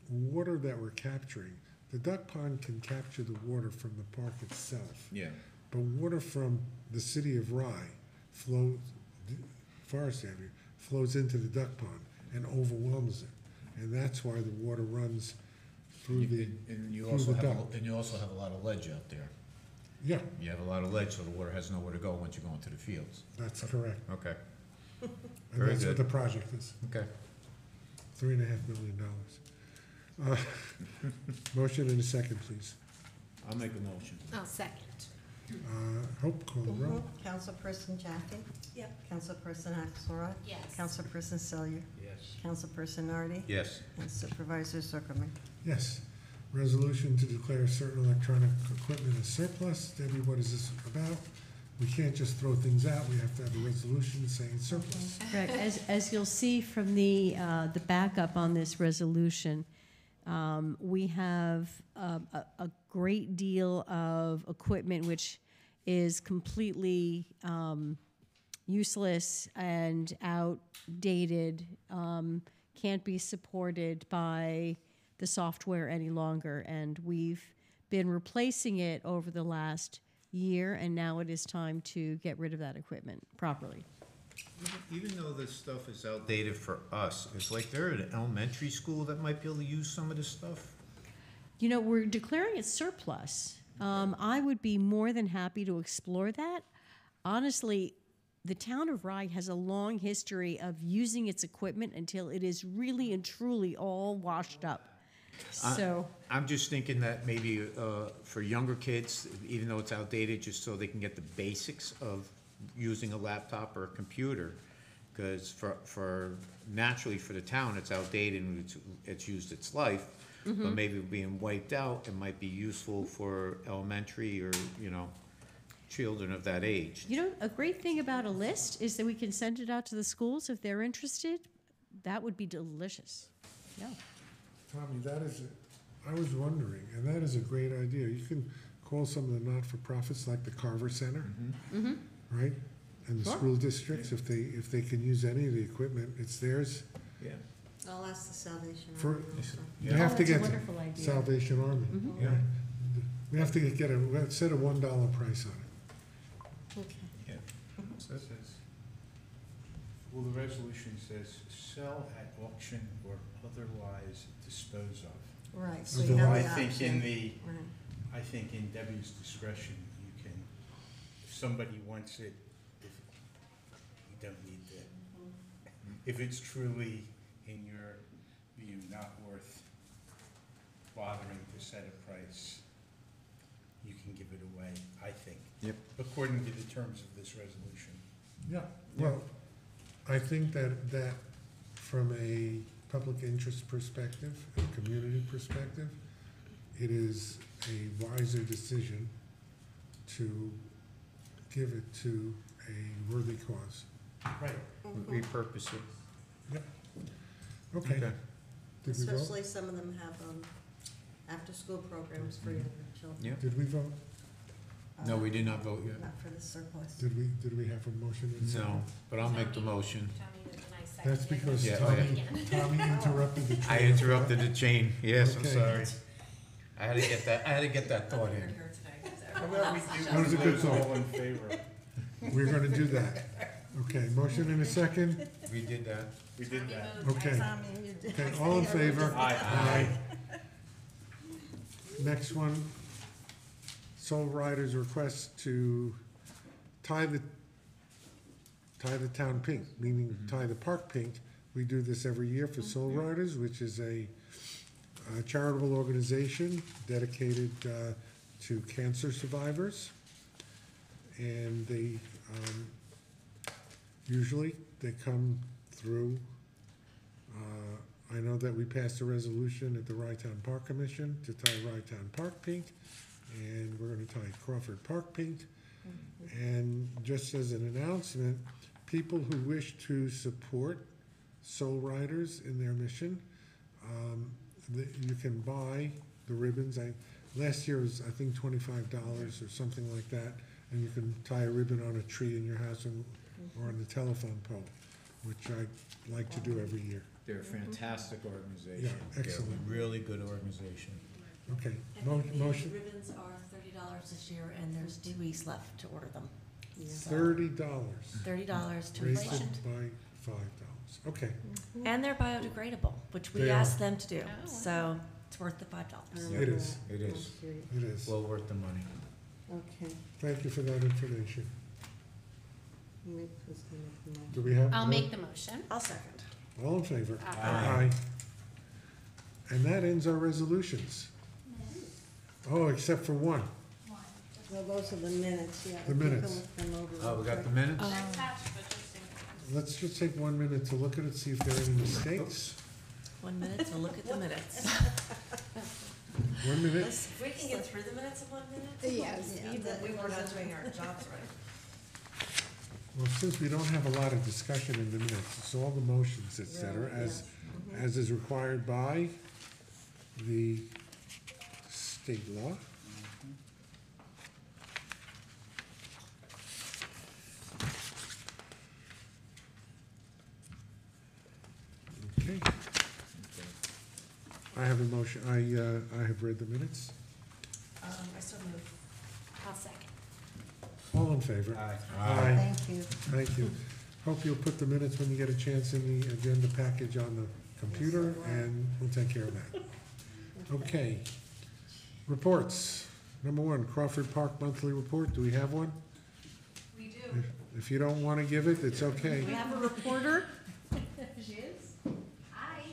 water that we're capturing, the duck pond can capture the water from the park itself, Yeah. but water from the city of Rye Forest Avenue, flows into the duck pond and overwhelms it. And that's why the water runs through the, And you through also the have, duct. and you also have a lot of ledge out there. Yeah, You have a lot of ledge, so the water has nowhere to go once you go into the fields. that's correct. Okay. And Very that's what good. the project is, Okay. $3.5 million. Motion and a second, please. I'll make a motion. I'll second. Hope, call the roll. Councilperson Jaffe? Yep. Councilperson Axelrod? Yes. Councilperson Selyer? Yes. Councilperson Nardi? Yes. And Supervisor Zuckerman? Yes. Resolution to declare certain electronic equipment as surplus. Debbie, what is this about? We can't just throw things out, we have to have a resolution saying surplus. Correct. As you'll see from the backup on this resolution, we have a great deal of equipment which is completely useless and outdated, can't be supported by the software any longer. And we've been replacing it over the last year, and now it is time to get rid of that equipment properly. Even though this stuff is outdated for us, it's like they're at an elementary school that might be able to use some of this stuff. You know, we're declaring it surplus. I would be more than happy to explore that. Honestly, the town of Rye has a long history of using its equipment until it is really and truly all washed up. So, I'm just thinking that maybe for younger kids, even though it's outdated, just so they can get the basics of using a laptop or a computer. Because for naturally for the town, it's outdated and it's used its life. But maybe being wiped out, it might be useful for elementary or, children of that age. you know, a great thing about a list is that we can send it out to the schools if they're interested. That would be delicious. Yeah. Tommy, I was wondering, and that is a great idea. You can call some of the not-for-profits like the Carver Center, right? And the Sure. school districts, if they can use any of the equipment, it's theirs. Yeah. I'll ask the Salvation For- Army also. You Yeah. have to That's a get wonderful idea. Salvation Army. Mhm. Yeah. We have to set a $1 price on it. Okay. Yeah. Well, the resolution says sell at auction or otherwise dispose of. Right, so So you have I the think in option. the, Right. I think in Debbie's discretion, you can, if somebody wants it, if you don't need to, if it's truly, in your view, not worth bothering to set a price, you can give it away, I think. Yep. According to the terms of this resolution. Yeah, well, I think that from a public interest perspective, a community perspective, it is a wiser decision to give it to a worthy cause. Right. Repurpose it. Yep. Okay. Did we vote? Especially some of them have, after-school programs for younger children. Yeah. Did we vote? No, we did not vote yet. Not for the surplus. Did we have a motion? and a second? No, but I'll make the motion. That's because Yeah, Tommy interrupted the train. I interrupted the chain. Yes, I'm Okay. sorry. I had to get that thought in. How about we do That was a good those thought. all in favor? We're gonna do that. Okay, motion and a second? We did that. We did that. Okay. Tommy, you did. Okay, all in favor? Aye. Next one, Soul Riders request to tie the town pink, meaning tie the park pink. We do this every year for Soul Riders, which is a charitable organization dedicated to cancer survivors. And they, usually, they come through. I know that we passed a resolution at the Rytown Park Commission to tie Rytown Park pink, and we're gonna tie Crawford Park pink. And just as an announcement, people who wish to support Soul Riders in their mission, you can buy the ribbons. Last year was, I think, $25 or something like that, and you can tie a ribbon on a tree in your house or on the telephone pole, which I like to do every year. They're a fantastic organization. Yeah, excellent. They're a really good organization. Okay, And motion, the ribbons are $30 this year, and there's 2 weeks left to order them. So, $30, $30, 2 raised weeks it left. by $5. Okay, And they're biodegradable, which we They asked are. them to do, so it's worth the $5. it is, It is. it is. Well worth the money. Okay. Thank you for that information. Wait, who's gonna make the motion? Do we have? I'll make the motion. I'll second. All in favor? Aye. And that ends our resolutions. Oh, except for one, Well, those are the minutes, yeah. The if you can minutes. look them over Oh, real we got the quick. minutes? let's just take 1 minute to look at it, see if there are any mistakes. 1 minute to look at the minutes. 1 minute, If we can get through the minutes in 1 minute? Yes. Yeah, Means that we were not wasn't- doing our jobs right. well, since we don't have a lot of discussion in the minutes, it's all the motions, et cetera, Right, as, yeah. as is required by the state law. Okay. I have a motion, I have read the minutes. I still move. I'll second. All in favor? Aye. Aye. Thank you. Thank you. Hope you'll put the minutes when you get a chance in the agenda package on the computer, and we'll take care of that. Okay. Reports. Number 1, Crawford Park Monthly Report. Do we have one? We do. If you don't want to give it, it's okay. We have a reporter. She is? Hi.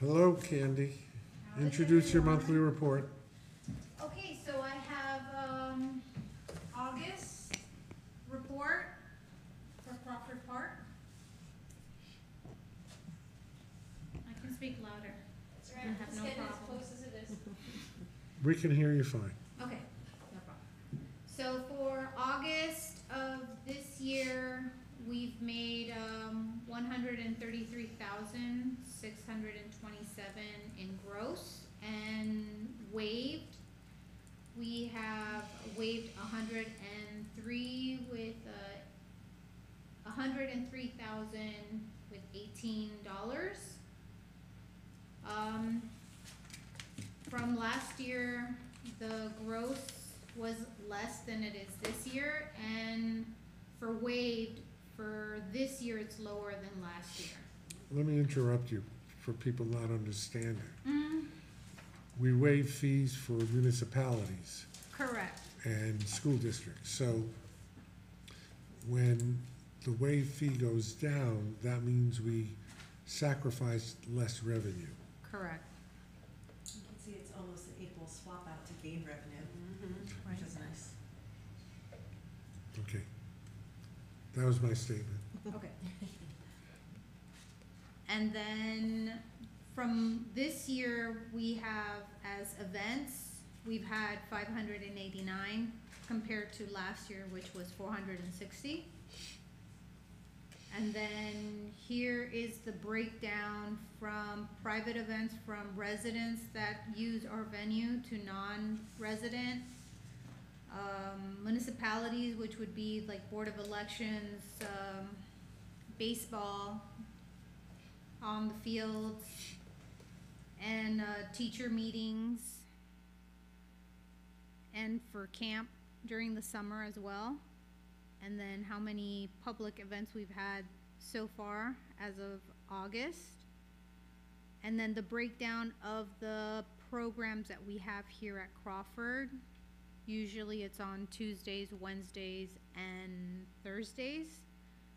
Hello, Candy. Introduce your monthly report. Okay, so I have, August report for Crawford Park. I can speak louder. I have no problem. Close as it is. We can hear you fine. Okay, no problem. So for August of this year, we've made, 133,627 in gross, and waived. We have waived 103 with, 103,000 with $18. From last year, the gross was less than it is this year, and for waived For this year, it's lower than last year. Let me interrupt you for people not understanding. Mm, We waive fees for municipalities correct. and school districts. So when the waive fee goes down, that means we sacrifice less revenue. Correct. You can see it's almost an equal swap out to gain revenue, which is nice. Okay. That was my statement. Okay. And then from this year, we have as events, we've had 589 compared to last year, which was 460. And then here is the breakdown from private events from residents that use our venue to non-resident. Municipalities, which would be like Board of Elections, baseball on the fields, and teacher meetings, and for camp during the summer as well. And then how many public events we've had so far as of August. And then the breakdown of the programs that we have here at Crawford. Usually it's on Tuesdays, Wednesdays, and Thursdays.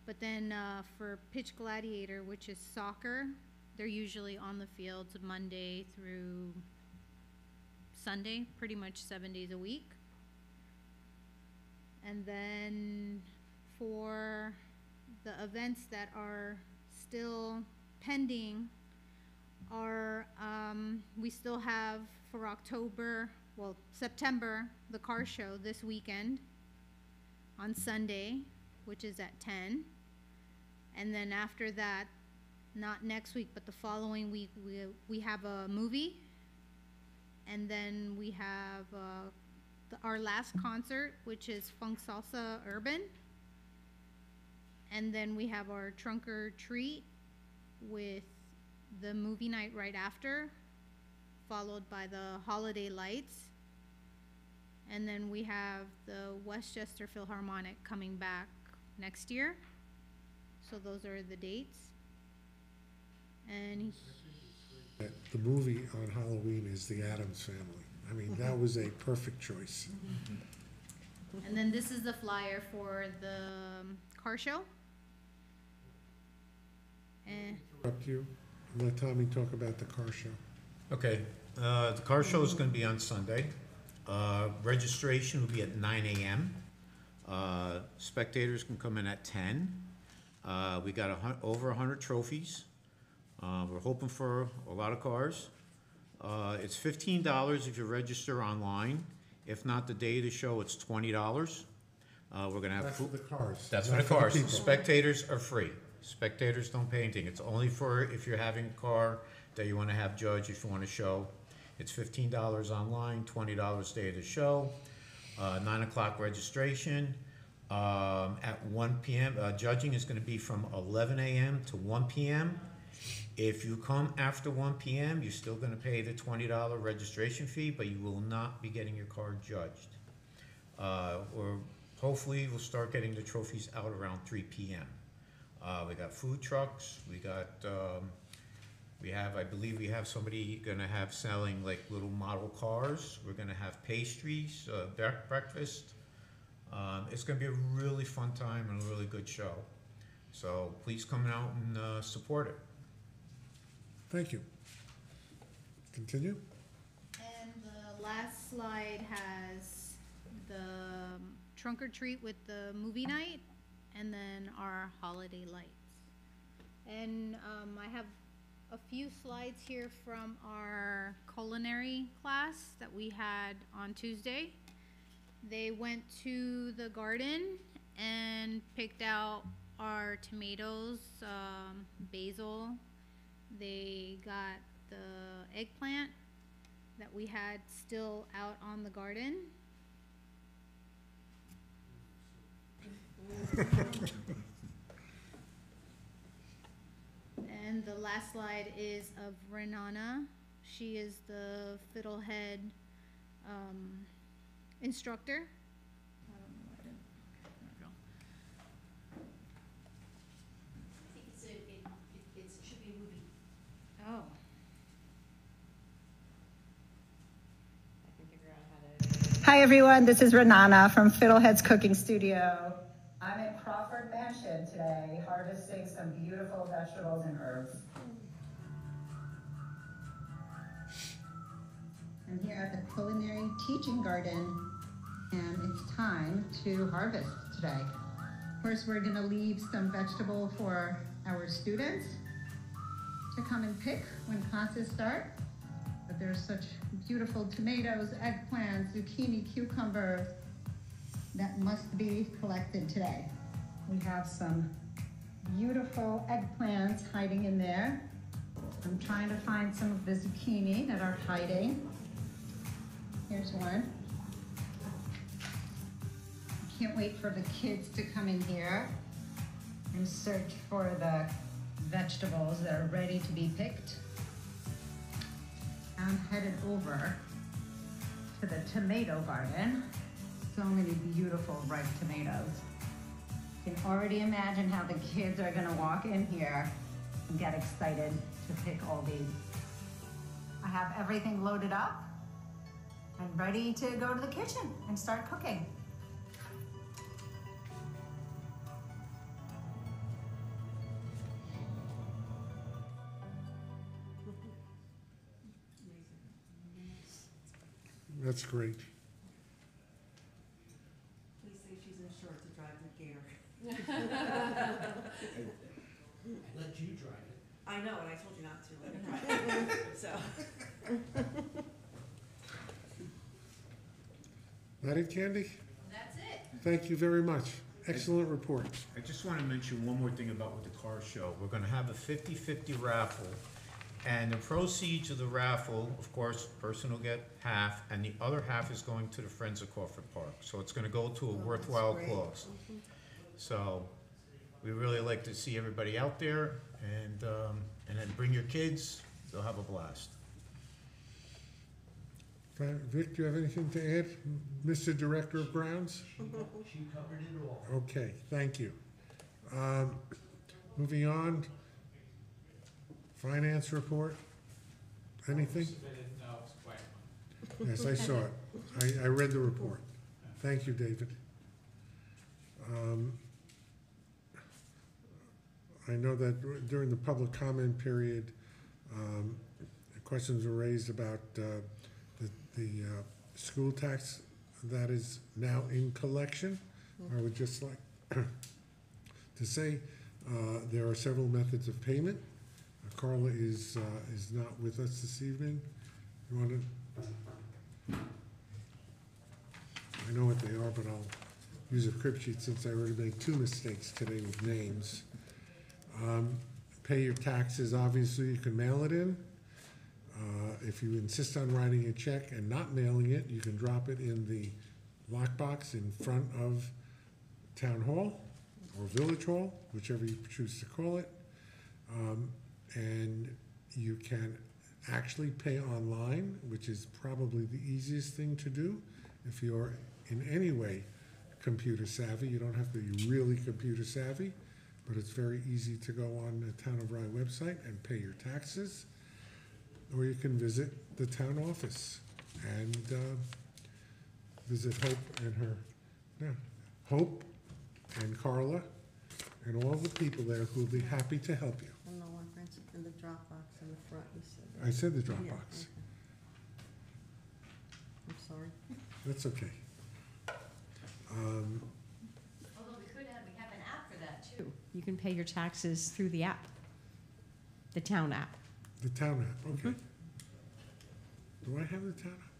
But then for Pitch Gladiator, which is soccer, they're usually on the fields Monday through Sunday, pretty much 7 days a week. And then for the events that are still pending are, we still have for September, the car show this weekend on Sunday, which is at 10. And then after that, not next week, but the following week, we have a movie. And then we have our last concert, which is Funk Salsa Urban. And then we have our trunk or treat with the movie night right after, followed by the holiday lights. And then we have the Westchester Philharmonic coming back next year. So those are the dates. And The movie on Halloween is The Addams Family. I mean, that was a perfect choice. And then this is the flyer for the car show. And Up to you. Let Tommy talk about the car show. Okay, the car show is gonna be on Sunday. Registration will be at 9 a.m. Spectators can come in at 10. We got over 100 trophies. We're hoping for a lot of cars. It's $15 if you register online. If not the day of the show, it's $20. We're gonna have That's for the cars. That's for not the cars. people. Spectators are free. Spectators don't pay anything. It's only for if you're having a car that you wanna have judged, if you wanna show. It's $15 online, $20 day of the show. 9 o'clock registration. At 1 p.m., judging is gonna be from 11 a.m. to 1 p.m. If you come after 1 p.m., you're still gonna pay the $20 registration fee, but you will not be getting your car judged. Or hopefully we'll start getting the trophies out around 3 p.m. We got food trucks, I believe we have somebody gonna have selling like little model cars. We're gonna have pastries, breakfast. It's gonna be a really fun time and a really good show. So please come out and support it. Thank you. Continue. And the last slide has the trunk or treat with the movie night, and then our holiday lights. And I have a few slides here from our culinary class that we had on Tuesday. They went to the garden and picked out our tomatoes, basil. They got the eggplant that we had still out on the garden. And the last slide is of Renana. She is the fiddlehead instructor. Hi everyone, this is Renana from Fiddleheads Cooking Studio. I'm in Crawford Mansion today, harvesting some beautiful vegetables and herbs. I'm here at the Culinary Teaching Garden, and it's time to harvest today. First, we're gonna leave some vegetable for our students to come and pick when classes start. But there's such beautiful tomatoes, eggplants, zucchini, cucumbers that must be collected today. We have some beautiful eggplants hiding in there. I'm trying to find some of the zucchini that are hiding. Here's one. Can't wait for the kids to come in here and search for the vegetables that are ready to be picked. I'm headed over to the tomato garden. So many beautiful ripe tomatoes. You can already imagine how the kids are gonna walk in here and get excited to pick all these. I have everything loaded up and ready to go to the kitchen and start cooking. That's great. Please say she's in shorts to drive the gator. I let you drive it. I know, and I told you not to let me drive it, so. That it, Candy? That's it. Thank you very much. Excellent report. I just want to mention one more thing about with the car show. We're going to have a 50-50 raffle, and the proceeds of the raffle, of course, person will get half, and the other half is going to the Friends of Crawford Park. So it's going to go to a worthwhile cause. So we really like to see everybody out there, and then bring your kids. They'll have a blast. Vic, do you have anything to add, Mr. Director of Grounds? She covered it all. Okay, thank you. Moving on, finance report, anything? No, it's quiet. Yes, I saw it. I read the report. Thank you, David. I know that during the public comment period, questions were raised about the school tax that is now in collection. I would just like to say there are several methods of payment. Carla is not with us this evening. You want to? I know what they are, but I'll use a crib sheet since I already made 2 mistakes today with names. Pay your taxes, obviously you can mail it in. If you insist on writing a check and not mailing it, you can drop it in the lockbox in front of Town Hall or Village Hall, whichever you choose to call it. And you can actually pay online, which is probably the easiest thing to do. If you're in any way computer savvy, you don't have to be really computer savvy, but it's very easy to go on the Town of Rye website and pay your taxes. Or you can visit the town office and visit Hope and Hope and Carla and all the people there who will be happy to help you. In the lockers, in the Dropbox in the front, you said. I said the Yeah, Dropbox. okay. I'm sorry. That's okay. Although we have an app for that too. You can pay your taxes through the app, the town app. The town app, okay. Do I have the town app?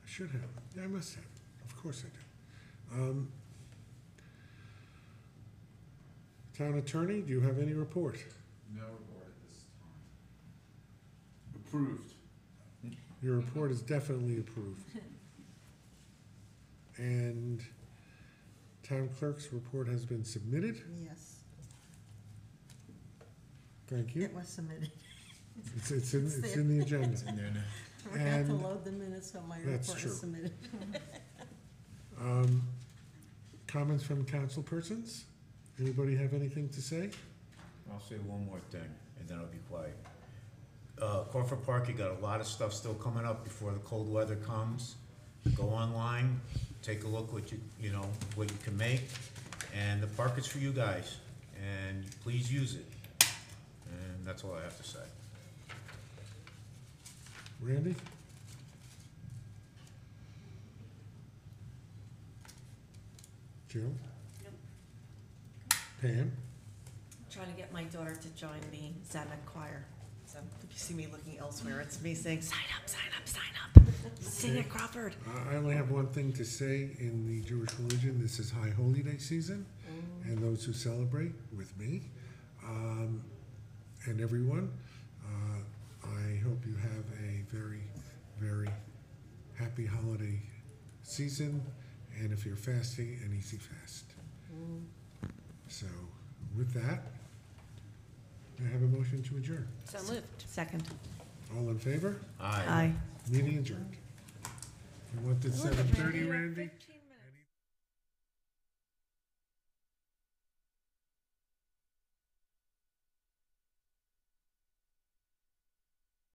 I should have. Yeah, I must have. Of course I do. Town attorney, do you have any report? No report at this time. Approved. Your report is definitely approved. And town clerk's report has been submitted. Yes, Thank you. it was submitted. It's in the agenda. It's in there now. Forgot to And load the minutes, so my that's report true. is submitted. Comments from council persons? Anybody have anything to say? I'll say one more thing, and then I'll be quiet. Crawford Park, you got a lot of stuff still coming up before the cold weather comes. Go online, take a look what you know, what you can make, and the park is for you guys, and please use it. And that's all I have to say. Randy? Jill? Pam? Trying to get my daughter to join the Zanuck choir. So if you see me looking elsewhere, it's me saying, sign up, sign up, sign up. Sing it, Crawford. I only have one thing to say. In the Jewish religion, this is High Holy Day season, and those who celebrate with me and everyone, I hope you have a very, very happy holiday season, and if you're fasting, an easy fast. So with that, I have a motion to adjourn. So moved. Second. All in favor? Aye. Aye. Meeting adjourned. You wanted 7:30, Randy? 15